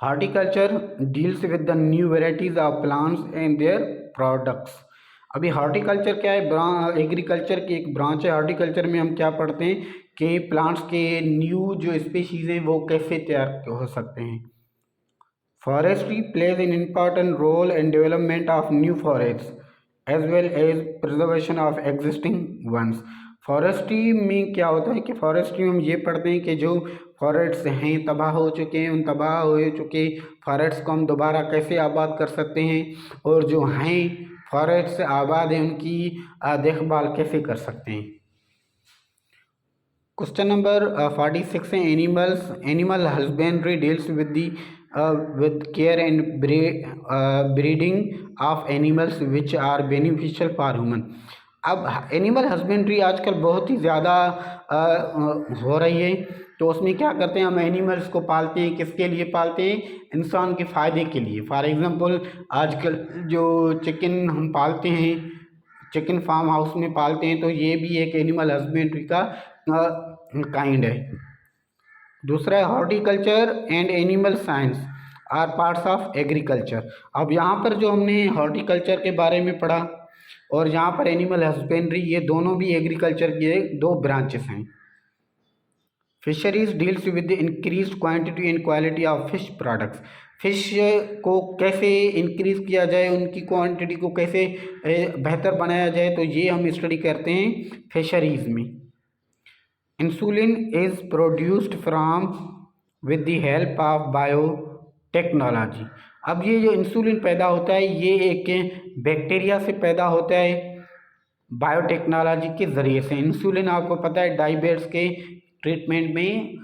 [SPEAKER 1] horticulture deals with the new varieties of plants and their products. अभी हॉर्टिकल्चर क्या है? एग्रीकल्चर की एक ब्रांच है। हॉर्टिकल्चर में हम क्या पढ़ते हैं कि प्लांट्स के न्यू जो स्पीशीज हैं वो कैसे तैयार हो सकते हैं। Forestry plays an important role in development of new forests as well as preservation of existing ones. Forestry में क्या होता है कि फॉरेस्ट्री में हम ये पढ़ते हैं कि जो फॉरेस्ट्स हैं तबाह हो चुके हैं, उन तबाह हो चुके फॉरेस्ट्स को हम दोबारा कैसे आबाद कर सकते हैं, और जो हैं फॉरेस्ट आबाद हैं उनकी देखभाल कैसे कर सकते हैं। क्वेश्चन नंबर 46 है, animal husbandry deals with the with care and breeding of animals which are beneficial for human। अब एनिमल हस्बेंड्री आजकल बहुत ही ज़्यादा हो रही है, तो उसमें क्या करते हैं, हम एनिमल्स को पालते हैं, किसके लिए पालते हैं? इंसान के फ़ायदे के लिए। फॉर एग्जांपल आजकल जो चिकन हम पालते हैं, चिकन फार्म हाउस में पालते हैं, तो ये भी एक एनिमल हस्बेंड्री का काइंड है। दूसरा है horticulture and animal science or parts of agriculture. अब यहाँ पर जो हमने हॉर्टिकल्चर के बारे में पढ़ा और यहाँ पर एनिमल हस्बेंड्री, ये दोनों भी एग्रीकल्चर के दो ब्रांचेस हैं। Fisheries deals with increase quantity and quality of fish products. Fish को कैसे इंक्रीज किया जाए, उनकी क्वांटिटी को कैसे बेहतर बनाया जाए, तो ये हम स्टडी करते हैं फिशरीज में। Insulin is produced from with the help of biotechnology. अब ये जो इंसुलिन पैदा होता है ये एक बैक्टीरिया से पैदा होता है बायोटेक्नोलॉजी के ज़रिए से। इंसुलिन आपको पता है डायबिटीज़ के ट्रीटमेंट में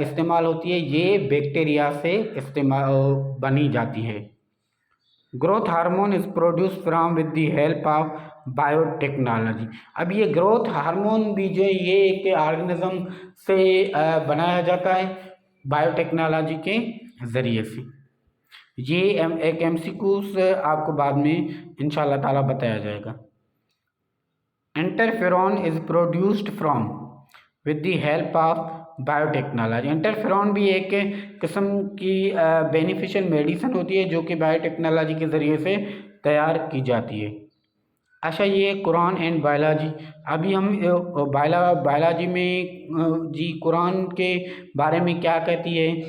[SPEAKER 1] इस्तेमाल होती है, ये बैक्टीरिया से इस्तेमाल बनी जाती है। Growth hormone is produce from with the help of biotechnology. अब ये ग्रोथ हार्मोन भी जो है ये एक ऑर्गेनिज्म से बनाया जाता है बायोटेक्नोलॉजी के ज़रिए से। ये एक एमसीक्यूज आपको बाद में इंशाल्लाह ताला बताया जाएगा। Interferon is produced from with the help of biotechnology. Interferon भी एक किस्म की बेनिफिशियल मेडिसिन होती है जो कि बायोटेक्नोलॉजी के ज़रिए से तैयार की जाती है। अच्छा, ये कुरान एंड बायोलॉजी। अभी हम बायोलॉजी में जी कुरान के बारे में क्या कहती है,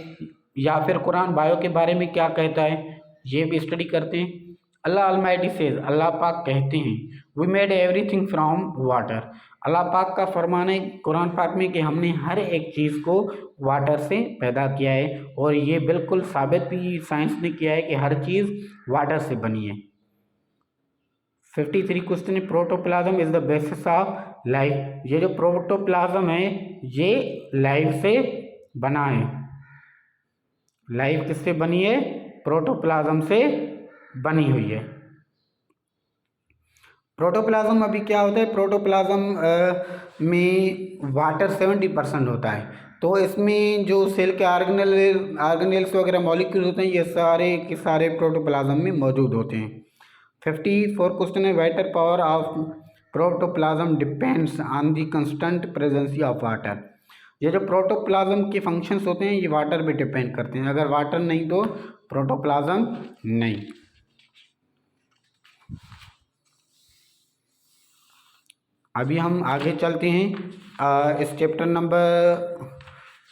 [SPEAKER 1] या फिर कुरान बायो के बारे में क्या कहता है, ये भी स्टडी करते हैं। अल्लाह अलमाइटी सेज, अल्लाह पाक कहते हैं, we made everything from water. अल्लाह पाक का फरमान है कुरान पाक में कि हमने हर एक चीज़ को वाटर से पैदा किया है, और ये बिल्कुल साबित भी साइंस ने किया है कि हर चीज़ वाटर से बनी है। 53 क्वेश्चन है, protoplasm is the basis of life. ये जो प्रोटोप्लाज्म है ये लाइफ से बना है। लाइफ किससे बनी है? प्रोटोप्लाज्म से बनी हुई है। प्रोटोप्लाज्म अभी क्या होता है, प्रोटोप्लाज्म में वाटर 70% होता है, तो इसमें जो सेल के ऑर्गेनेल्स वगैरह मॉलिक्यूल होते हैं ये सारे के सारे प्रोटोप्लाज्म में मौजूद होते हैं। 54 क्वेश्चन है, water power of protoplasm depends on the constant presence of water. ये जो प्रोटोप्लाज्म के फंक्शंस होते हैं ये वाटर पे डिपेंड करते हैं, अगर वाटर नहीं तो प्रोटोप्लाज्म नहीं। अभी हम आगे चलते हैं इस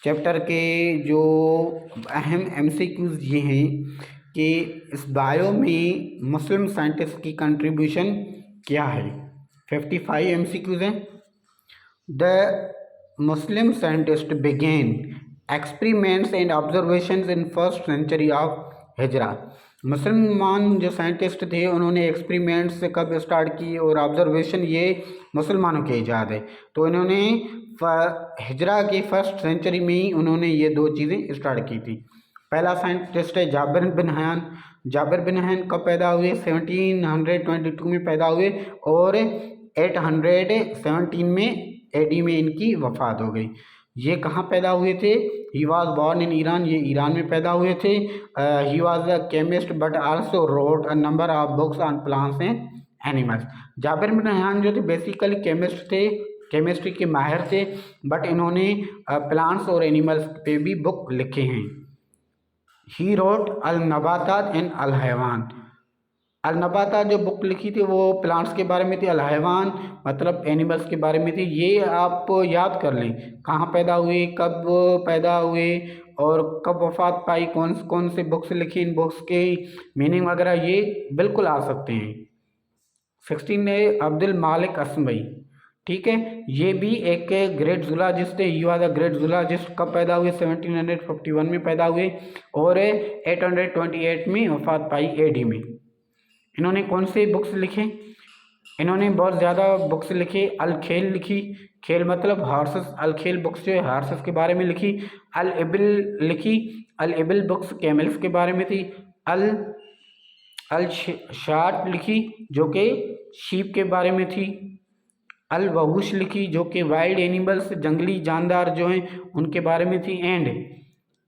[SPEAKER 1] चैप्टर के जो अहम MCQs ये हैं कि इस बायो में मुस्लिम साइंटिस्ट की कंट्रीब्यूशन क्या है। 55 MCQs हैं। The Muslim scientist began experiments and observations in first century of हिजरा। मुसलमान जो साइंटिस्ट थे उन्होंने एक्सपेरिमेंट्स कब स्टार्ट की और ऑब्जर्वेशन ये मुसलमानों के ईजाद है, तो इन्होंने हिजरा की फर्स्ट सेंचुरी में ही उन्होंने ये दो चीज़ें स्टार्ट की थी। पहला साइंटिस्ट है Jabir bin Hayyan. Jabir bin Hayyan कब पैदा हुए? 1722 में पैदा हुए और 817 में AD में इनकी वफ़ात हो गई। ये कहाँ पैदा हुए थे? He was born in Iran, ये ईरान में पैदा हुए थे। He was a chemist but also wrote a number of books on plants and animals. Jabir bin Hayyan जो थे बेसिकली केमिस्ट थे, केमिस्ट्री के माहिर थे, बट इन्होंने प्लांट्स और एनिमल्स पे भी बुक लिखे हैं। ही रोट अल नबातात एंड अल हैवान। अल नबातात जो बुक लिखी थी वो प्लांट्स के बारे में थी, अल हैवान मतलब एनिमल्स के बारे में थी। ये आप याद कर लें कहाँ पैदा हुए, कब पैदा हुए और कब वफात पाई, कौन कौन से बुक्स लिखी, इन बुक्स के मीनिंग वगैरह ये बिल्कुल आ सकते हैं। 16 है अब्दुल मालिक असमई, ठीक है, ये भी एक ग्रेट जूलॉजिस्ट है। You are the great zoologist. कब पैदा हुए? 1751 में पैदा हुए और 828 में वफात पाई AD में। इन्होंने कौन से बुक्स लिखे? इन्होंने बहुत ज़्यादा बुक्स लिखे। अल खेल लिखी, खेल मतलब हॉर्सेस, अल खेल बुक्स जो है हॉर्सेस के बारे में लिखी। अल इबिल लिखी, अल इबिल बुक्स कैमल्स के बारे में थी। अल शाट लिखी जो कि शीप के बारे में थी। अल वहूश लिखी जो कि वाइल्ड एनिमल्स जंगली जानदार जो हैं उनके बारे में थी। एंड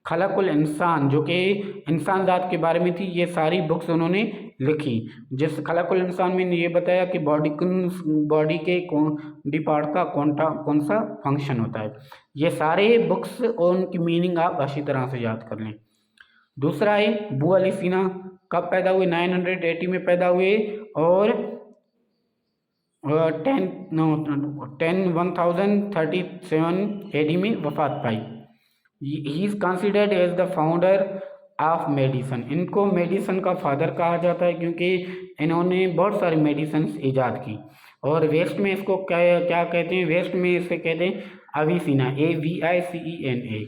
[SPEAKER 1] खलकुल इंसान जो कि इंसान ज़ात के बारे में थी। ये सारी बुक्स उन्होंने लिखी। जिस खलकुल इंसान में ये बताया कि बॉडी के कौन पार्ट का कौन सा फंक्शन होता है। ये सारे बुक्स और उनकी मीनिंग आप अच्छी तरह से याद कर लें। दूसरा है अबू अली सीना। कब पैदा हुए? 980 में पैदा हुए और 1037 AD में वफात पाई। He is considered as the founder of medicine. इनको मेडिसन का फादर कहा जाता है क्योंकि इन्होंने बहुत सारी मेडिसन ईजाद की। और वेस्ट में इसको क्या कहते हैं? वेस्ट में इसे कहते हैं अविसिना, AVICENA।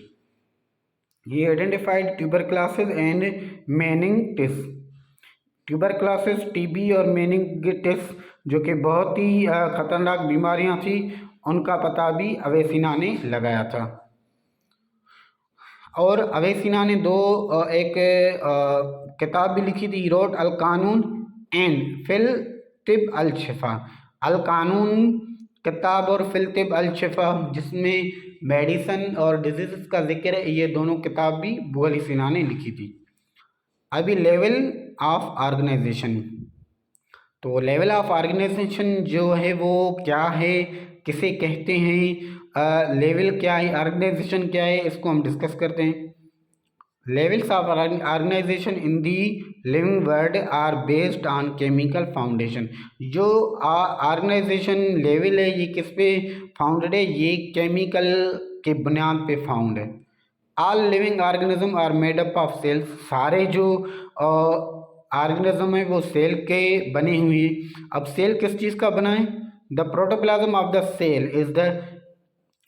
[SPEAKER 1] ये identified tuberculosis and meningitis. Tuberculosis TB और मेनिंगिटिस जो कि बहुत ही खतरनाक बीमारियां थी उनका पता भी अवेसिना ने लगाया था। और अवेसिना ने एक किताब भी लिखी थी, रोट अल कानून एंड फिल तिब अल शिफा। अल कानून किताब और फिल तिब अल शिफा जिसमें मेडिसन और डिजीज़ का जिक्र है, ये दोनों किताब भी अबू अली सीना ने लिखी थी। अभी लेवल ऑफ ऑर्गेनाइजेशन, तो लेवल ऑफ ऑर्गेनाइजेशन जो है वो क्या है, किसे कहते हैं, लेवल क्या है, ऑर्गेनाइजेशन क्या है, इसको हम डिस्कस करते हैं। Levels of organization in the living world are based on chemical foundation. जो ऑर्गेनाइजेशन लेवल है ये किस पे फाउंडेड है, ये केमिकल के बुनियाद पे फाउंड है। All living organism are made up of cells. सारे जो ऑर्गेनिज्म है वो सेल के बने हुए हैं। अब सेल किस चीज़ का बना है? The protoplasm of the cell is the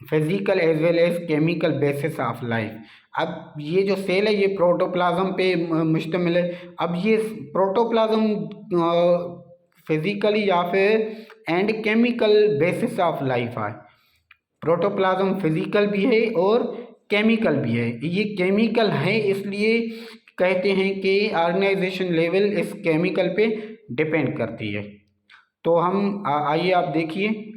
[SPEAKER 1] physical as well as chemical basis of life. अब ये जो सेल है ये प्रोटोप्लाज्म पे मुश्तमिल है। अब ये प्रोटोप्लाज्म फिजिकली या फिर and chemical basis of life है। प्रोटोप्लाज्म फिजिकल भी है और केमिकल भी है। ये केमिकल है इसलिए कहते हैं कि ऑर्गेनाइजेशन लेवल इस केमिकल पे डिपेंड करती है। तो हम आइए आप देखिए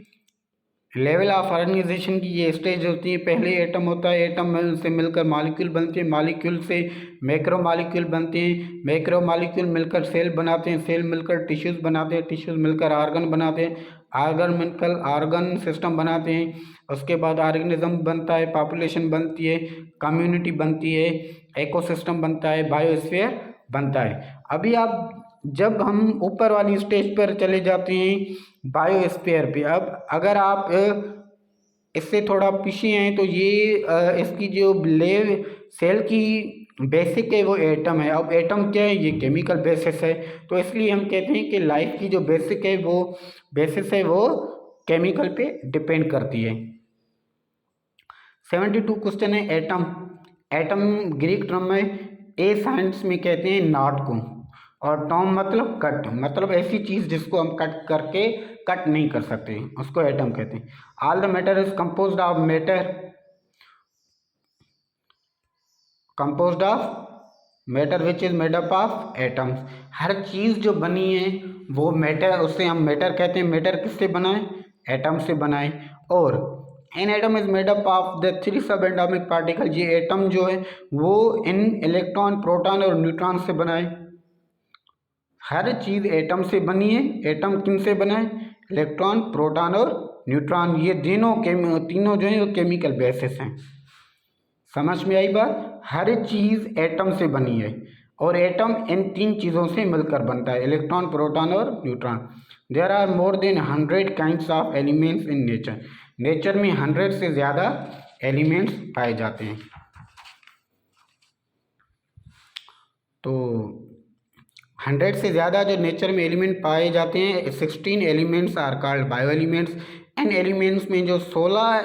[SPEAKER 1] लेवल ऑफ ऑर्गेनाइजेशन की ये स्टेज होती है। पहले एटम होता है, एटम से मिलकर मॉलिक्यूल बनते हैं, मॉलिक्यूल से मैक्रो मॉलिक्यूल बनते हैं, मैक्रो मॉलिक्यूल मिलकर सेल बनाते हैं, सेल मिलकर टिश्यूज़ बनाते हैं, टिश्यूज़ मिलकर ऑर्गन बनाते हैं, ऑर्गन मिलकर ऑर्गन सिस्टम बनाते हैं। उसके बाद ऑर्गेनिज्म बनता है, पॉपुलेशन बनती है, कम्युनिटी बनती है, इकोसिस्टम बनता है, बायोस्फीयर बनता है। अभी आप जब हम ऊपर वाली स्टेज पर चले जाते हैं बायोस्फीयर पे, अब अगर आप इससे थोड़ा पीछे हैं तो ये इसकी जो लेव सेल की बेसिक है वो एटम है। अब एटम क्या है? ये केमिकल बेसिस है। तो इसलिए हम कहते हैं कि लाइफ की जो बेसिक है वो बेसिस है वो केमिकल पे डिपेंड करती है। 72 क्वेश्चन है एटम। एटम ग्रीक टर्म है, ए साइंस में कहते हैं नॉट को, और टॉम मतलब कट, मतलब ऐसी चीज़ जिसको हम कट करके कट नहीं कर सकते उसको एटम कहते हैं। All the matter is composed of matter, composed of matter which is made up of atoms. हर चीज़ जो बनी है वो मैटर, उससे हम मैटर कहते हैं। मैटर किससे बना है? एटम से बना है। और an atom is made up of the 3 सब एटॉमिक पार्टिकल। ये एटम जो है वो इन इलेक्ट्रॉन, प्रोटॉन और न्यूट्रॉन से बना है। हर चीज़ एटम से बनी है। एटम किन से बना है? इलेक्ट्रॉन, प्रोटॉन और न्यूट्रॉन। ये तीनों जो है वो केमिकल बेसिस हैं। समझ में आई बात? हर चीज़ एटम से बनी है और एटम इन 3 चीज़ों से मिलकर बनता है, इलेक्ट्रॉन, प्रोटॉन और neutron. There are more than 100 kinds of elements in nature. Nature में 100 से ज़्यादा एलिमेंट्स पाए जाते हैं। तो 100 से ज़्यादा जो नेचर में एलिमेंट पाए जाते हैं, 16 elements are called bio elements. इन एलिमेंट्स में जो 16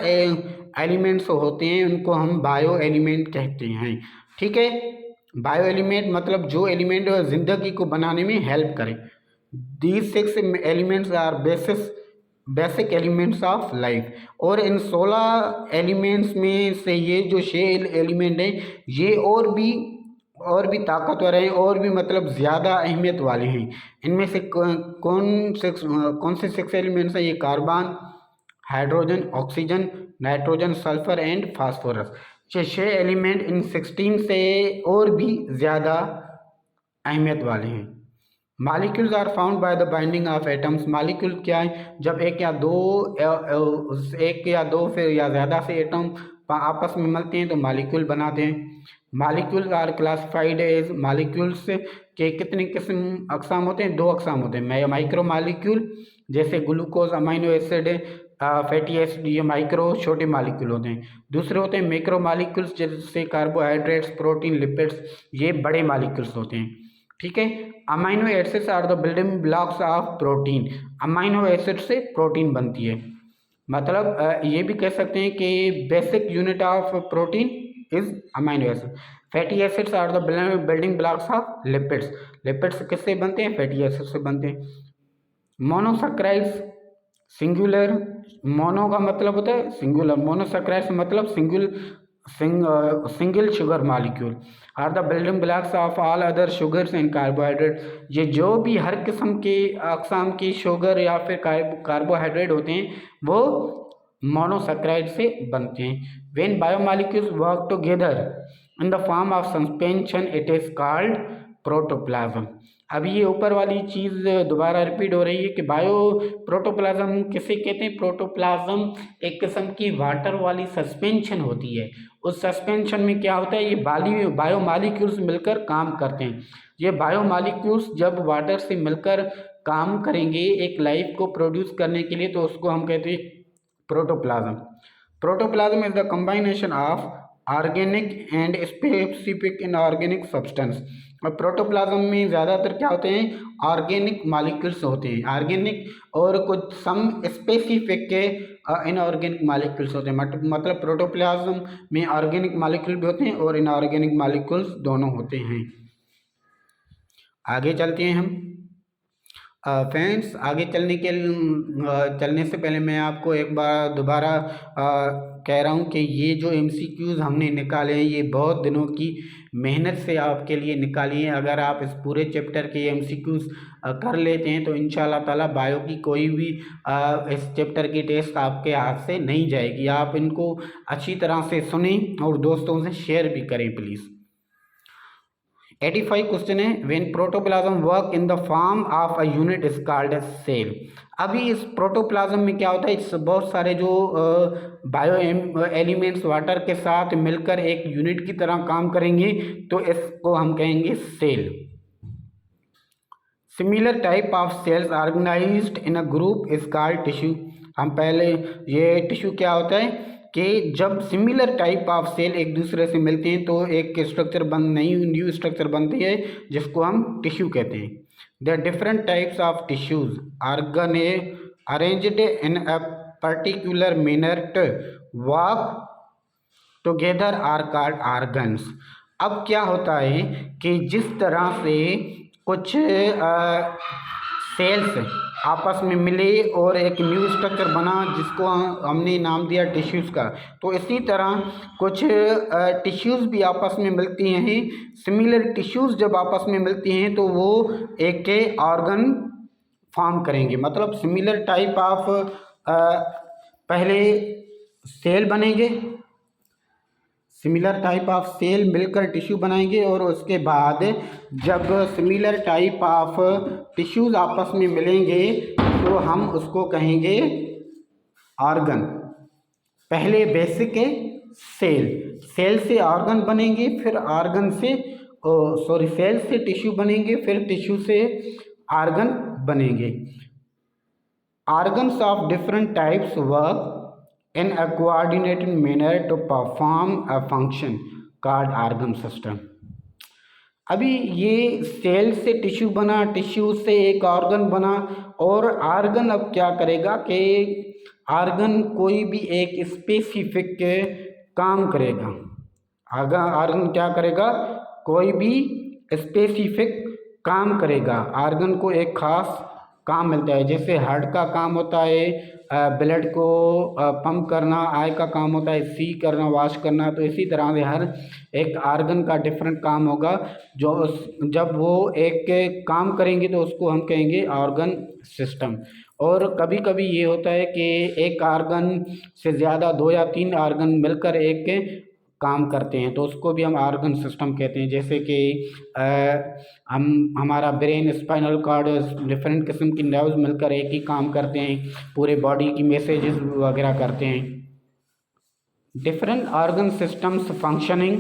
[SPEAKER 1] एलिमेंट्स होते हैं उनको हम बायो एलिमेंट कहते हैं। ठीक है, बायो एलिमेंट मतलब जो एलिमेंट ज़िंदगी को बनाने में हेल्प करें। These 6 elements are basic elements of life. और इन 16 एलिमेंट्स में से ये जो 6 एलिमेंट हैं ये और भी ताकतवर हैं, और भी मतलब ज़्यादा अहमियत वाले हैं। इनमें से कौन से 6 एलिमेंट्स हैं? ये carbon, hydrogen, oxygen, nitrogen, sulphur and phosphorus. ये 6 एलिमेंट इन 16 से और भी ज़्यादा अहमियत वाले हैं। Molecules are found by the binding of atoms. Molecule क्या है? जब एक या दो फिर या ज़्यादा से एटम आपस में मिलते हैं तो मॉलिक्यूल बनाते हैं। Molecules are classified as, molecules के कितने किस्म अकसाम होते हैं? 2 अकसाम होते हैं। माइक्रो मॉलिक्यूल जैसे glucose, amino acid, fatty acid, ये माइक्रो छोटे मॉलिक्यूल होते हैं। दूसरे होते हैं मैक्रो मॉलिक्यूल्स जैसे कार्बोहाइड्रेट्स, प्रोटीन, लिपिड्स, ये बड़े मॉलिक्यूल्स होते हैं। ठीक है। Amino acids are the building blocks of protein. Amino acid से प्रोटीन बनती है। मतलब ये भी कह सकते हैं कि basic unit of protein is amino acid. Fatty acids are the building blocks of lipids. Lipids किससे बनते हैं? फैटी एसिड से बनते हैं। मोनोसैकराइड्स सिंगुलर, मोनो का मतलब होता है सिंगुलर, मोनोसैकराइड्स मतलब single sugar molecule are the building blocks of all other sugars and carbohydrate. ये जो भी हर किस्म के अकसाम की शुगर या फिर कार्बोहाइड्रेट होते हैं वो मोनोसैकराइड से बनते हैं। When biomolecules work together in the form of suspension it is called protoplasm. अब ये ऊपर वाली चीज़ दोबारा रिपीट हो रही है कि प्रोटोप्लाज्म किसे कहते हैं? प्रोटोप्लाज्म एक किस्म की वाटर वाली सस्पेंशन होती है। उस सस्पेंशन में क्या होता है? ये बायोमॉलिक्यूल्स मिलकर काम करते हैं। ये बायोमॉलिक्यूल्स जब वाटर से मिलकर काम करेंगे एक लाइफ को प्रोड्यूस करने के लिए, तो उसको हम कहते हैं protoplasm. Protoplasm is the combination of organic and specific inorganic substance. और प्रोटोप्लाज्म में ज़्यादातर क्या होते हैं, ऑर्गेनिक मॉलिक्यूल्स होते हैं, ऑर्गेनिक और कुछ सम स्पेसिफिक के इनऑर्गेनिक मॉलिक्यूल्स होते हैं। मतलब प्रोटोप्लाज्म में ऑर्गेनिक मॉलिक्यूल भी होते हैं और इनऑर्गेनिक मॉलिक्यूल्स दोनों होते हैं। आगे चलते हैं हम। फ्रेंड्स, आगे चलने से पहले मैं आपको एक बार दोबारा कह रहा हूँ कि ये जो MCQs हमने निकाले हैं ये बहुत दिनों की मेहनत से आपके लिए निकाली है। अगर आप इस पूरे चैप्टर के MCQs कर लेते हैं तो इंशाल्लाह ताला बायो की कोई भी इस चैप्टर की टेस्ट आपके हाथ से नहीं जाएगी। आप इनको अच्छी तरह से सुनें और दोस्तों से शेयर भी करें प्लीज़। 85 क्वेश्चन है, when protoplasm work in the form of a unit is called as cell. अभी इस प्रोटोप्लाज्म में क्या होता है, इस बहुत सारे जो बायो एलिमेंट्स वाटर के साथ मिलकर एक यूनिट की तरह काम करेंगे, तो इसको हम कहेंगे cell. Similar type of cells organised in a group is called tissue. हम पहले ये टिश्यू क्या होता है कि जब सिमिलर टाइप ऑफ सेल एक दूसरे से मिलते हैं तो एक स्ट्रक्चर न्यू स्ट्रक्चर बनती है जिसको हम टिश्यू कहते हैं। The different types of tissues arranged in a particular manner to work together are called organs. अब क्या होता है कि जिस तरह से कुछ सेल्स आपस में मिले और एक न्यू स्ट्रक्चर बना जिसको हमने नाम दिया टिश्यूज़ का, तो इसी तरह कुछ टिश्यूज़ भी आपस में मिलती हैं। सिमिलर टिश्यूज़ जब आपस में मिलती हैं तो वो एक के ऑर्गन फॉर्म करेंगे। मतलब सिमिलर टाइप ऑफ पहले सेल बनेंगे, सिमिलर टाइप ऑफ सेल मिलकर टिश्यू बनाएंगे और उसके बाद जब सिमिलर टाइप ऑफ टिश्यूज आपस में मिलेंगे तो हम उसको कहेंगे ऑर्गन। पहले बेसिक है सेल, सेल से ऑर्गन बनेंगे, फिर ऑर्गन से सेल से टिश्यू बनेंगे, फिर टिश्यू से ऑर्गन बनेंगे। Organs of different types work in a coordinated manner to perform a function called organ system। अभी ये सेल से टिश्यू बना, टिश्यू से एक ऑर्गन बना, और ऑर्गन अब क्या करेगा कि ऑर्गन कोई भी एक स्पेसिफिक काम करेगा। ऑर्गन क्या करेगा, कोई भी स्पेसिफिक काम करेगा। ऑर्गन को एक खास काम मिलता है, जैसे हार्ट का काम होता है ब्लड को पंप करना, आई का काम होता है सी करना, वॉश करना। तो इसी तरह से हर एक ऑर्गन का डिफरेंट काम होगा, जो जब वो एक काम करेंगे तो उसको हम कहेंगे ऑर्गन सिस्टम। और कभी कभी ये होता है कि एक ऑर्गन से ज़्यादा 2 या 3 ऑर्गन मिलकर एक काम करते हैं, तो उसको भी हम ऑर्गन सिस्टम कहते हैं। जैसे कि हमारा ब्रेन, स्पाइनल कॉर्ड, डिफरेंट किस्म की नर्व्स मिलकर एक ही काम करते हैं, पूरे बॉडी की मैसेजेस वगैरह करते हैं। Different organ systems functioning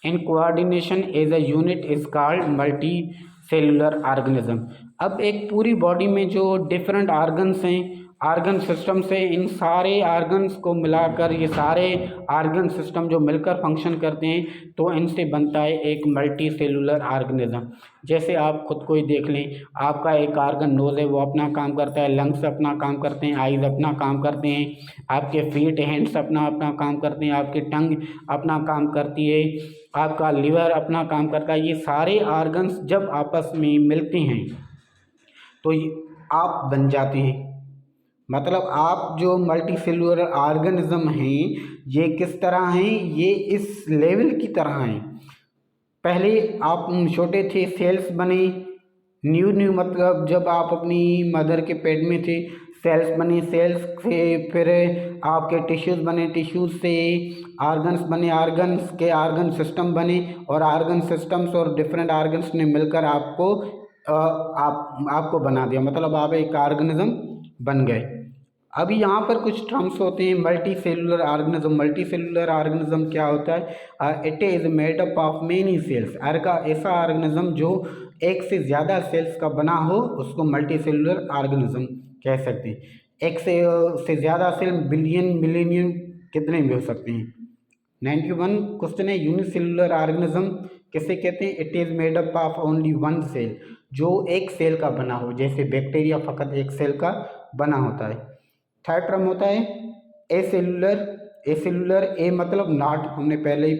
[SPEAKER 1] in coordination as a unit is called multi cellular organism. अब एक पूरी बॉडी में जो डिफरेंट ऑर्गन्स हैं, ऑर्गन सिस्टम से इन सारे ऑर्गन्स को मिलाकर ये सारे ऑर्गन सिस्टम जो मिलकर फंक्शन करते हैं, तो इनसे बनता है एक मल्टी सेलुलर ऑर्गेनिज्म। जैसे आप खुद को ही देख लें, आपका एक ऑर्गन नोज़ है, वो अपना काम करता है, लंग्स अपना काम करते हैं, आइज़ अपना काम करते हैं, आपके फीट हैंड्स अपना अपना काम करते हैं, आपकी टंग अपना काम करती है, आपका लिवर अपना काम करता है। ये सारे ऑर्गन्स जब आपस में मिलते हैं तो आप बन जाते हैं। मतलब आप जो मल्टी सेलुलर ऑर्गेनिज्म हैं ये किस तरह हैं, ये इस लेवल की तरह हैं। पहले आप छोटे थे, सेल्स बने, न्यू मतलब जब आप अपनी मदर के पेट में थे सेल्स बने, सेल्स से फिर आपके टिश्यूज़ बने, टिश्यूज़ से ऑर्गन्स बने, ऑर्गन्स के ऑर्गन सिस्टम बने, और ऑर्गन सिस्टम्स और डिफरेंट ऑर्गन्स ने मिलकर आपको बना दिया। मतलब आप एक ऑर्गेनिज्म बन गए। अभी यहाँ पर कुछ टर्म्स होते हैं। Multi cellular organism. Multi cellular organism क्या होता है? It is made up of many cells. ऐसा ऑर्गेनिज्म जो एक से ज़्यादा सेल्स का बना हो उसको मल्टी सेलुलर ऑर्गेनिज्म कह सकते हैं। एक से ज़्यादा सेल बिलियन मिलीनियन कितने भी हो सकते हैं। 91 क्वेश्चन है, यूनिसेलुलर ऑर्गेनिज्म किसे कहते हैं? It is made up of only one cell, जो एक सेल का बना हो, जैसे बैक्टीरिया फकत एक सेल का बना होता है। थर्ड टर्म होता है एसेलुलर। एसेलुलर, ए मतलब नॉट, हमने पहले ही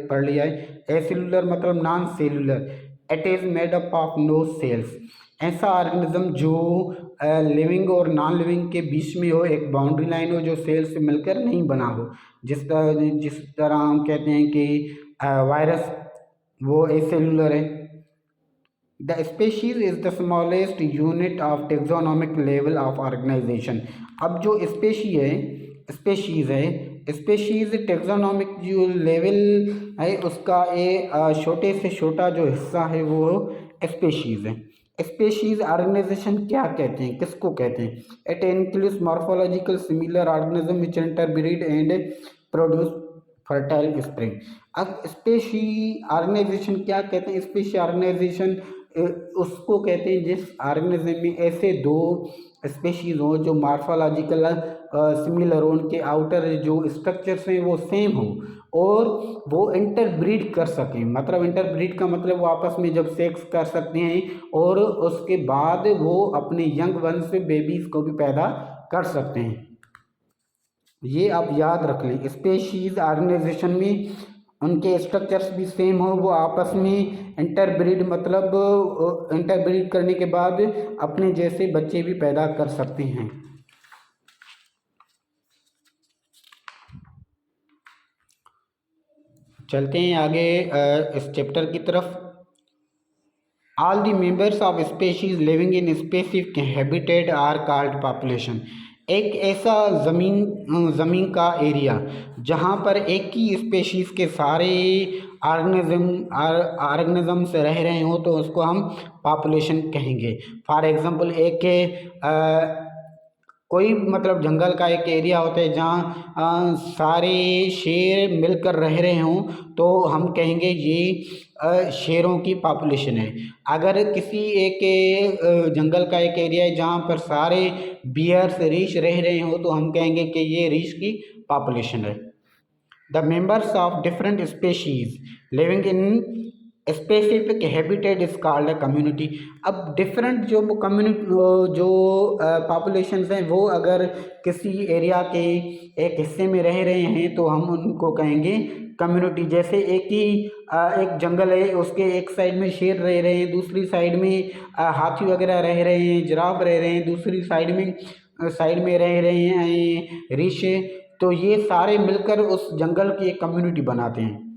[SPEAKER 1] पढ़ लिया है। एसेलुलर मतलब non cellular. It is made up of no cells. ऐसा ऑर्गेनिज्म जो लिविंग और नॉन लिविंग के बीच में हो, एक बाउंड्री लाइन हो, जो सेल से मिलकर नहीं बना हो। जिस तरह हम कहते हैं कि वायरस, वो एसेलुलर है। The species is the smallest unit of taxonomic level of organisation. अब जो स्पेशीज टेक्सोनोमिक जो लेवल है उसका छोटे से छोटा जो हिस्सा है वो स्पेशीज है। स्पेशीज ऑर्गेनाइजेशन क्या कहते हैं, किसको कहते हैं? It includes morphological similar organism which interbreed and produce fertile spring. अब स्पेशी ऑर्गेनाइजेशन क्या कहते हैं? स्पेशी ऑर्गेनाइजेशन उसको कहते हैं जिस ऑर्गेनिज्म में ऐसे दो स्पेशीज हो जो मॉर्फोलॉजिकल सिमिलर हो, उनके आउटर जो स्ट्रक्चर्स हैं वो सेम हो और वो इंटरब्रीड कर सकें। मतलब इंटरब्रीड का मतलब वो आपस में जब सेक्स कर सकते हैं और उसके बाद वो अपने यंग वंस बेबीज को भी पैदा कर सकते हैं। ये आप याद रख लें। स्पेशीज ऑर्गेनाइजेशन में उनके स्ट्रक्चर्स भी सेम हो, वो आपस में इंटरब्रीड मतलब इंटरब्रीड करने के बाद अपने जैसे बच्चे भी पैदा कर सकते हैं। चलते हैं आगे इस चैप्टर की तरफ। All the members of species living in specific habitat are called population. एक ऐसा ज़मीन का एरिया जहाँ पर एक ही स्पेशीज़ के सारे ऑर्गेनिज़म्स रह रहे हो तो उसको हम पॉपुलेशन कहेंगे। फॉर एग्जांपल एक कोई मतलब जंगल का एक एरिया होता है जहाँ सारे शेर मिलकर रह रहे हों तो हम कहेंगे ये शेरों की पॉपुलेशन है। अगर किसी एक जंगल का एक एरिया है जहाँ पर सारे बियर्स रीछ रह रहे हों तो हम कहेंगे कि ये रीछ की पॉपुलेशन है। The members of different species living in specific habitat is called a community. अब डिफरेंट जो कम्युनिटी जो पॉपुलेशंस हैं वो अगर किसी एरिया के एक हिस्से में रह रहे हैं तो हम उनको कहेंगे कम्युनिटी। जैसे एक जंगल है, उसके एक साइड में शेर रह रहे हैं, दूसरी साइड में हाथी वगैरह रह रहे हैं, जिराफ रह रहे हैं, दूसरी साइड में रह रहे हैं रीछ। तो ये सारे मिलकर उस जंगल की एक कम्युनिटी बनाते हैं।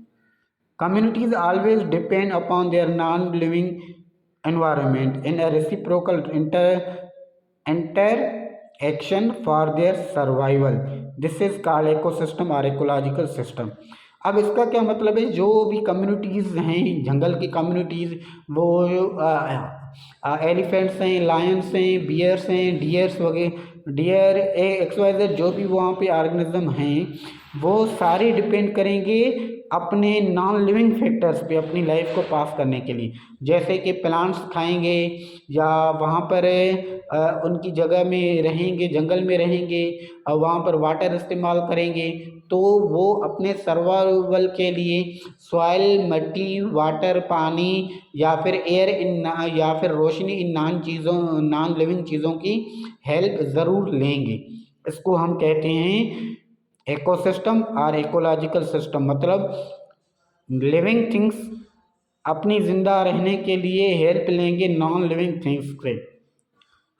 [SPEAKER 1] Communities always depend upon their non-living environment in a reciprocal interaction for their survival. This is called ecosystem or ecological system. अब इसका क्या मतलब है? जो भी कम्युनिटीज़ हैं, जंगल की कम्युनिटीज़, वो एलिफेंट्स हैं, लायंस हैं, बियर्स हैं, डियर्स वगैरह, डियर XYZ जो भी वहाँ पे ऑर्गेनिज्म हैं वो सारे डिपेंड करेंगे अपने नॉन लिविंग फैक्टर्स पे अपनी लाइफ को पास करने के लिए। जैसे कि प्लांट्स खाएंगे या वहाँ पर उनकी जगह में रहेंगे, जंगल में रहेंगे और वहाँ पर वाटर इस्तेमाल करेंगे तो वो अपने सर्वाइवल के लिए सॉइल, मिट्टी, वाटर, पानी या फिर एयर या फिर रोशनी इन नॉन लिविंग चीज़ों की हेल्प ज़रूर लेंगे। इसको हम कहते हैं इकोसिस्टम और इकोलॉजिकल सिस्टम। मतलब लिविंग थिंग्स अपनी ज़िंदा रहने के लिए हेल्प लेंगे नॉन लिविंग थिंग्स से।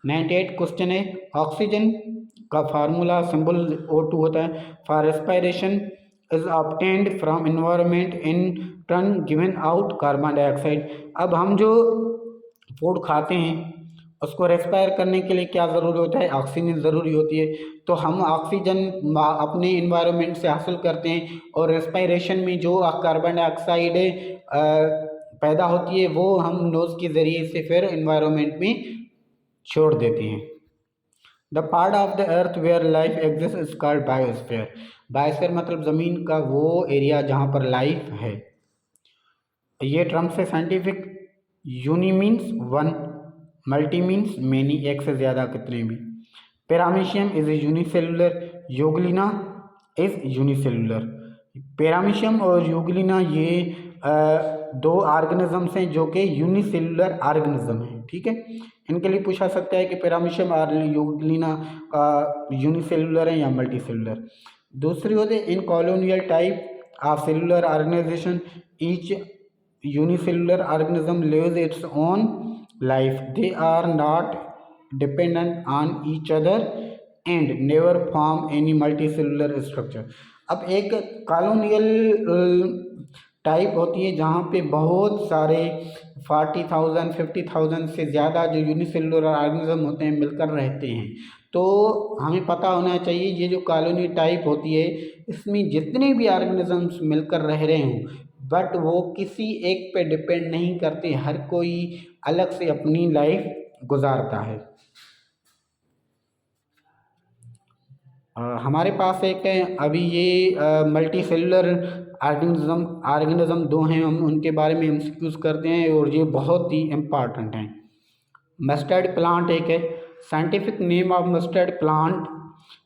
[SPEAKER 1] 98 क्वेश्चन है, ऑक्सीजन का फार्मूला सिंबल O2 होता है। For respiration is obtained from environment in turn given out carbon dioxide. अब हम जो फूड खाते हैं उसको रेस्पायर करने के लिए क्या ज़रूरी होता है? ऑक्सीजन ज़रूरी होती है। तो हम ऑक्सीजन अपने इन्वायरमेंट से हासिल करते हैं और रेस्पायरेशन में जो कार्बन डाइऑक्साइड पैदा होती है वो हम नोज़ के ज़रिए से फिर इन्वायरमेंट में छोड़ देते हैं। The part of the earth where life exist is called biosphere. Biosphere मतलब ज़मीन का वो एरिया जहाँ पर लाइफ है। ये टर्म से scientific, uni means one, multi means many, एक से ज़्यादा, कितने भी। Paramecium is a unicellular, euglena is unicellular. Paramecium और यूग्लिना ये दो ऑर्गेनिजम्स हैं जो कि यूनिसेलुलर ऑर्गेनिज्म हैं, ठीक है। इनके लिए पूछा सकता है कि पेरामीशियम और यूग्लिना यूनिसेलुलर है या मल्टीसेलुलर। दूसरी होती है इन colonial type of cellular organisation each unicellular organism lives its own life. They are not dependent on each other and never form any multicellular structure. अब एक कॉलोनियल टाइप होती है जहाँ पे बहुत सारे 40,000 50,000 से ज़्यादा जो यूनिसेलुलर ऑर्गेनिज्म होते हैं मिलकर रहते हैं। तो हमें पता होना चाहिए ये जो कॉलोनी टाइप होती है इसमें जितने भी ऑर्गेनिजम्स मिलकर रह रहे हों बट वो किसी एक पे डिपेंड नहीं करते, हर कोई अलग से अपनी लाइफ गुजारता है। हमारे पास एक है अभी ये मल्टी सेलुलर ऑर्गेनिज्म दो हैं, हम उनके बारे में एमसीक्यूज करते हैं और ये बहुत ही इम्पॉर्टेंट हैं। मस्टर्ड प्लांट एक है, scientific name of mustard plant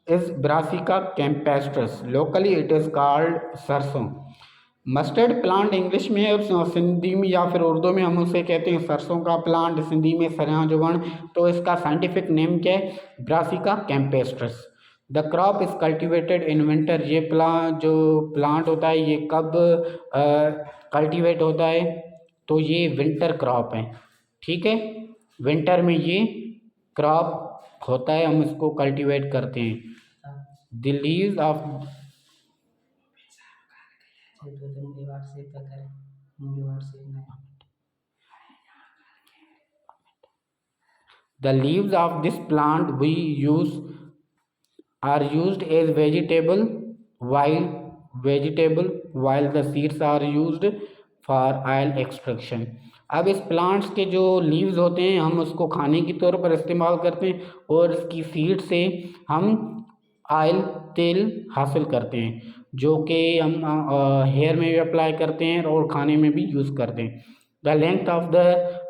[SPEAKER 1] is Brassica campestris, locally it is called sarson. Mustard plant English में और सिंधी में या फिर उर्दू में हम उसे कहते हैं सरसों का प्लांट, सिंधी में सरयाजुगण। तो इसका साइंटिफिक नेम क्या है? Brassica campestris. The crop is cultivated in winter. ये जो प्लांट होता है ये कब कल्टिवेट होता है? तो ये विंटर क्रॉप है, ठीक है। विंटर में ये क्रॉप होता है, हम इसको कल्टिवेट करते हैं। The leaves of the leaves of this plant are used as vegetable while the seeds are used for oil extraction। अब इस प्लांट्स के जो लीव्स होते हैं हम उसको खाने के तौर पर इस्तेमाल करते हैं और इसकी सीड से हम ऑयल, तेल हासिल करते हैं जो कि हम हेयर में भी अप्लाई करते हैं और खाने में भी यूज़ करते हैं। The length of the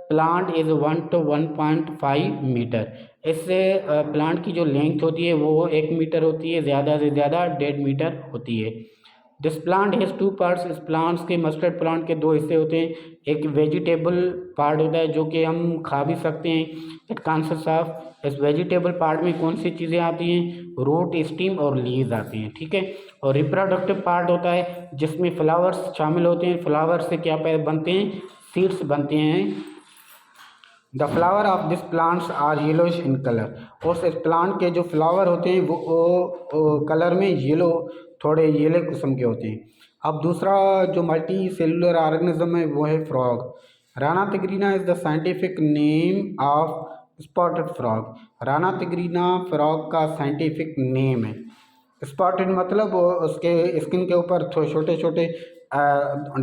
[SPEAKER 1] plant is 1 to 1.5 metre. इस प्लांट की जो लेंथ होती है वो 1 मीटर होती है, ज़्यादा से ज़्यादा 1.5 मीटर होती है। This plant has 2 parts. इस प्लांट्स के मस्टर्ड प्लांट के 2 हिस्से होते हैं। एक वेजिटेबल पार्ट होता है जो कि हम खा भी सकते हैं, इट कंसिस्ट ऑफ। इस वेजिटेबल पार्ट में कौन सी चीज़ें आती हैं? रूट, स्टीम और लीव्स आती हैं, ठीक है। और रिप्रोडक्टिव पार्ट होता है जिसमें फ्लावर्स शामिल होते हैं। फ्लावर्स से क्या बनते हैं? सीड्स बनते हैं। The flower of this plants are yellowish in colour. और इस प्लांट के जो फ्लावर होते हैं वो कलर में येलो, थोड़े येलो किस्म के होते हैं। अब दूसरा जो मल्टी सेलुलर ऑर्गेनिज्म है वो है frog. Rana tigrina is the scientific name of spotted frog. Rana tigrina frog का साइंटिफिक नेम है। स्पॉटेड मतलब उसके स्किन के ऊपर छोटे छोटे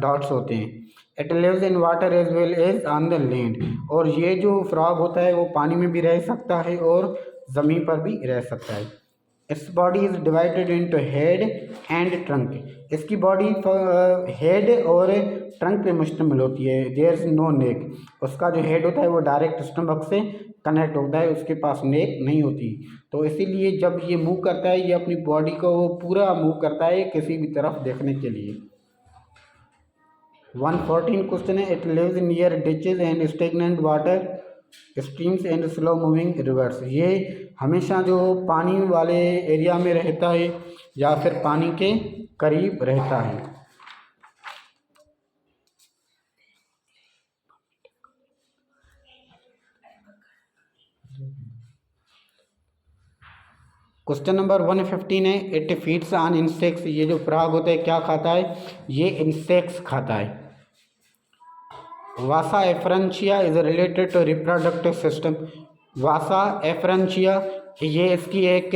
[SPEAKER 1] डॉट्स होते हैं। It lives in water as well as on the land. और ये जो फ्रॉग होता है वो पानी में भी रह सकता है और ज़मीन पर भी रह सकता है। Its body is divided into head and trunk. इसकी बॉडी हेड और ट्रंक पे मुश्तमिल होती है। देयर इज़ नो नेक। उसका जो हेड होता है वो डायरेक्ट स्टमक से कनेक्ट होता है, उसके पास नेक नहीं होती। तो इसीलिए जब ये मूव करता है ये अपनी बॉडी को पूरा मूव करता है किसी भी तरफ देखने के लिए। 114 क्वेश्चन है। It lives near ditches and stagnant water streams and slow moving rivers. ये हमेशा जो पानी वाले एरिया में रहता है या फिर पानी के करीब रहता है। क्वेश्चन नंबर 115 है। It feeds on insects. ये जो फ्रॉग होता है क्या खाता है? ये इंसेक्ट्स खाता है। Vasa efferentia is related to reproductive system. Vasa efferentia ये इसकी एक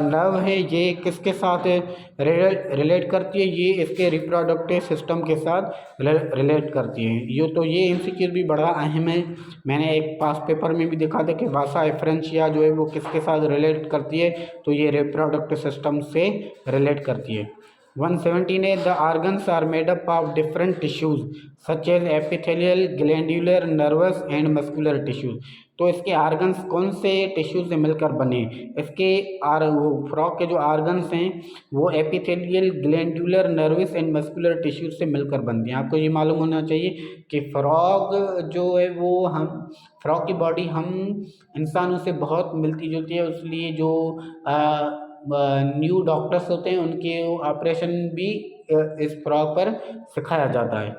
[SPEAKER 1] नर्व है, ये किसके साथ रिलेट करती है, ये इसके रिप्रोडक्टिव सिस्टम के साथ रिलेट करती है। ये एमसीक्यू भी बड़ा अहम है। मैंने एक पास पेपर में भी देखा था कि वासा एफरेंशिया जो है वो किसके साथ रिलेट करती है, तो ये रिप्रोडक्टिव सिस्टम से रिलेट करती है। 117 है, the organs are made up of different tissues such as epithelial, glandular, nervous and muscular tissues. तो इसके आर्गन्स कौन से टिश्यू से मिलकर बने? इसके फ्रॉग के जो आर्गन्स हैं वो epithelial, glandular, nervous and muscular tissues से मिलकर बनते हैं। आपको ये मालूम होना चाहिए कि फ्रॉग जो है वो फ्रॉग की बॉडी हम इंसानों से बहुत मिलती जुलती है, इसलिए जो न्यू डॉक्टर्स होते हैं उनके ऑपरेशन भी इस फ्रॉग पर सिखाया जाता है।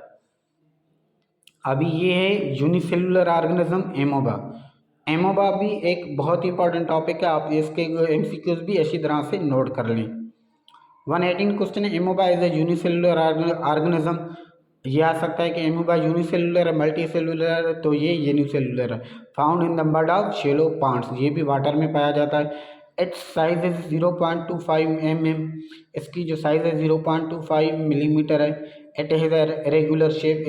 [SPEAKER 1] अभी ये है यूनिसेलुलर ऑर्गेनिज्म एमोबा। एमोबा भी एक बहुत ही इंपॉर्टेंट टॉपिक है, आप इसके एमसीक्यूज भी अच्छी तरह से नोट कर लें। 118 क्वेश्चन है, amoeba is a unicellular organism. ये आ सकता है कि एमोबा यूनिसेलुलर है, मल्टी सेलुलर, तो ये यूनिसेलुलर है। Found in the mud of shallow ponds, ये भी वाटर में पाया जाता है। इट्स साइज इज 0.25 mm, इसकी जो साइज है 0.25 मिलीमीटर है। It has a regular shape,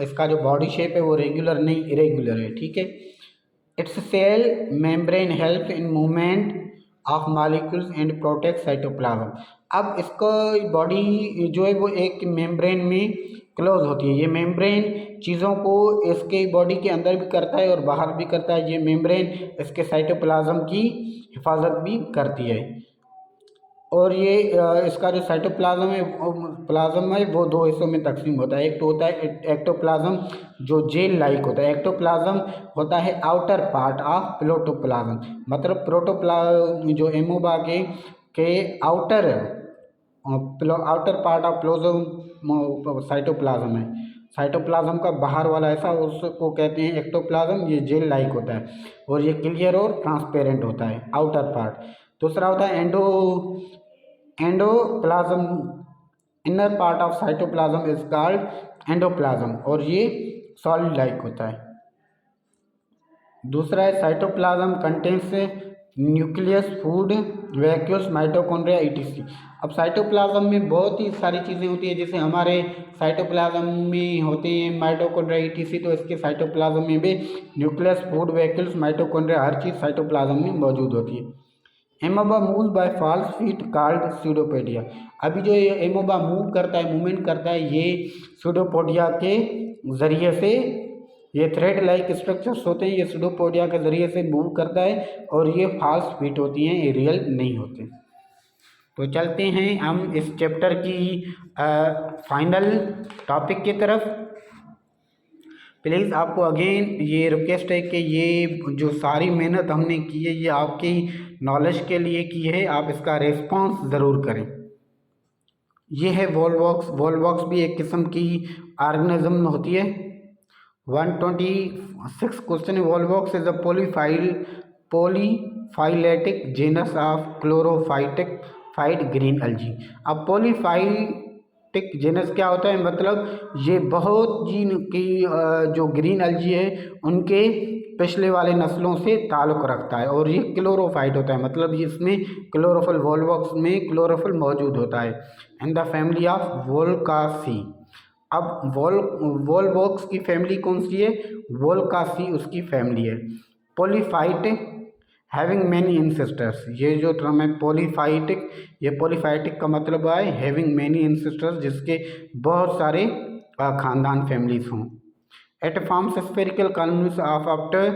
[SPEAKER 1] इसका जो बॉडी शेप है वो रेगुलर नहीं इरेगुलर है, ठीक है। Its cell membrane help in movement of molecules and protect cytoplasm. अब इसका बॉडी जो है वो एक मेम्ब्रेन में क्लोज होती है। ये मेम्ब्रेन चीज़ों को इसके बॉडी के अंदर भी करता है और बाहर भी करता है। ये मेम्ब्रेन इसके साइटोप्लाज्म की हिफाजत भी करती है। और ये इसका जो साइटोप्लाज्म है वो दो हिस्सों में तकसीम होता है। एक तो होता है एक्टोप्लाज्म जो जेल लाइक होता है। एक्टोप्लाज्म होता है आउटर पार्ट ऑफ प्रोटोप्लाज्म, मतलब प्रोटोप्लाज्म जो एमोबा के आउटर पार्ट ऑफ प्लोजम साइटोप्लाज्म है। साइटोप्लाज्म का बाहर वाला ऐसा उसको कहते हैं एक्टोप्लाज्म, ये जेल लाइक होता है और ये क्लियर और ट्रांसपेरेंट होता है आउटर पार्ट। दूसरा होता है endoplasm, inner part of cytoplasm is called endoplasm और ये सॉलिड लाइक होता है। दूसरा है cytoplasm contains nucleus, food vacuoles, mitochondria etc. अब साइटोप्लाज्म में बहुत ही सारी चीज़ें होती है, जैसे हमारे साइटोप्लाज्म में होते हैं माइटोकॉन्ड्रिया ईटीसी, तो इसके साइटोप्लाज्म में भी न्यूक्लियस, फूड वैक्यूल्स, माइटोकॉन्ड्रिया हर चीज़ साइटोप्लाज्म में मौजूद होती है। Amoeba move by false feet called pseudopodia. अभी जो ये एमोबा मूव करता है, मूवमेंट करता है, ये स्यूडोपोडिया के ज़रिए से, ये थ्रेड लाइक स्ट्रक्चर्स होते हैं, ये स्यूडोपोडिया के ज़रिए से मूव करता है और ये फॉल्स फीट होती हैं, ये रियल नहीं होते। तो चलते हैं हम इस चैप्टर की फाइनल टॉपिक की तरफ। प्लीज़ आपको अगेन ये रिक्वेस्ट है कि ये जो सारी मेहनत हमने की है ये आपकी नॉलेज के लिए की है, आप इसका रिस्पॉन्स ज़रूर करें। ये है वॉलवॉक्स। वॉलवॉक्स भी एक किस्म की ऑर्गेनिज्म होती है। 126 क्वेश्चन है, volvox is a polyphyletic genus of chlorophyte green algae. अब पॉलीफाइटिक जेनस क्या होता है, मतलब ये बहुत जीन की जो ग्रीन एल्गी है उनके पिछले वाले नस्लों से ताल्लुक़ रखता है और ये क्लोरोफाइट होता है, मतलब इसमें क्लोरोफिल, वॉलवॉक्स में क्लोरोफिल मौजूद होता है। In the family of Volvocaceae. अब वॉलवॉक्स की फैमिली कौन सी है? वोल्कासी उसकी फैमिली है। पॉलीफाइट हैविंग मैनी एंसेस्टर्स, ये जो टर्म है पॉलीफाइटिक, ये पॉलीफाइटिक का मतलब है हैविंग मैनी एंसेस्टर्स, जिसके बहुत सारे खानदान फैमिलीज हों। It forms spherical colonies of up to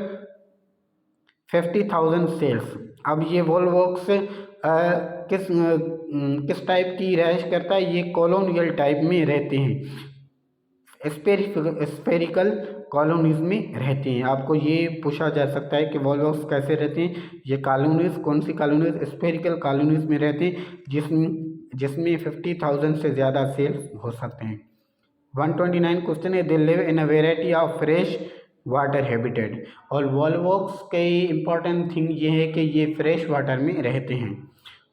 [SPEAKER 1] 50,000 cells. अब ये वॉलवॉक्स किस टाइप की रहायश करता है? ये कॉलोनियल टाइप में रहते हैं, स्फेरिकल कॉलोनीज में रहते हैं। आपको ये पूछा जा सकता है कि वॉलवॉक्स कैसे रहते हैं। ये कॉलोनीज कौन सी कॉलोनीज? स्फेरिकल कॉलोनीज में रहते हैं जिसमें 50,000 से ज़्यादा सेल्स हो सकते हैं। 129 क्वेश्चन है, they live in a variety of fresh water habitat. और वॉलवॉक्स के इम्पॉर्टेंट थिंग ये है कि ये फ्रेश वाटर में रहते हैं।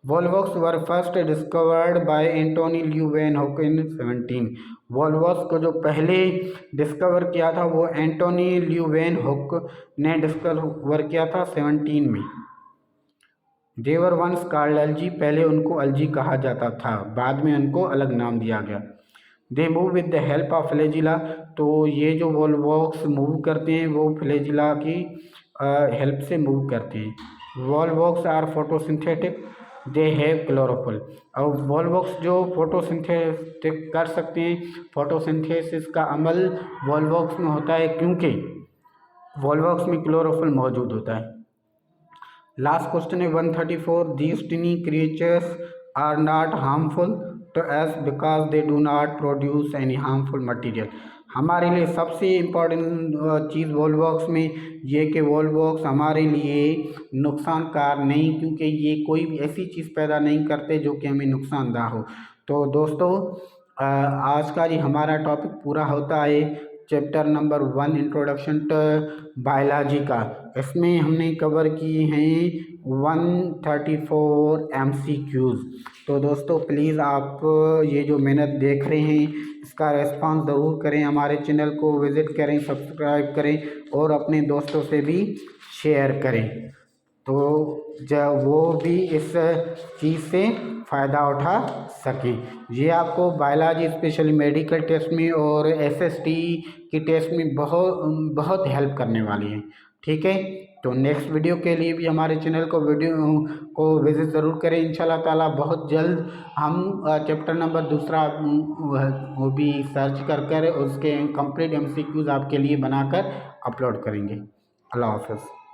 [SPEAKER 1] Volvox were first discovered by Antonie Leeuwen van Hoek in 17। Volvox को जो पहले डिस्कवर किया था वो एंटोनी ल्यू वैन हुक ने डिस्कवर किया था 17 में। देवर वंस कॉल्ड एलजी, पहले उनको एलजी कहा जाता था, बाद में उनको अलग नाम दिया गया। They move with the help of flagella, तो ये जो वॉलवॉक्स मूव करते हैं वो फ्लैजिला की हेल्प से मूव करते हैं। Volvox are photosynthetic, they have chlorophyll. और वॉलवॉक्स जो फोटोसिंथेटिक कर सकते हैं, फोटोसिंथेसिस का अमल वॉलवॉक्स में होता है क्योंकि वॉलवॉक्स में क्लोरोफिल मौजूद होता है। लास्ट क्वेश्चन है 134, these tiny creatures are not harmful to us because they do not produce any harmful material. हमारे लिए सबसे इम्पॉर्टेंट चीज़ वॉलवॉक्स में ये कि वॉलवॉक्स हमारे लिए नुकसानकार नहीं, क्योंकि ये कोई भी ऐसी चीज़ पैदा नहीं करते जो कि हमें नुकसानदाह हो। तो दोस्तों आज का ये हमारा टॉपिक पूरा होता है chapter number 1 introduction to biology का। इसमें हमने कवर किए हैं 134 MCQs। तो दोस्तों प्लीज़ आप ये जो मेहनत देख रहे हैं इसका रेस्पॉन्स ज़रूर करें, हमारे चैनल को विज़िट करें, सब्सक्राइब करें और अपने दोस्तों से भी शेयर करें, तो जब वो भी इस चीज़ से फ़ायदा उठा सकें। ये आपको बायोलॉजी स्पेशली मेडिकल टेस्ट में और SST की टेस्ट में बहुत बहुत हेल्प करने वाली है। ठीक है, तो नेक्स्ट वीडियो के लिए भी हमारे चैनल को विज़िट ज़रूर करें। इंशाल्लाह ताला बहुत जल्द हम चैप्टर नंबर दूसरा वो भी सर्च कर उसके कंप्लीट MCQs आपके लिए बनाकर अपलोड करेंगे। अल्लाह हाफ़िज़।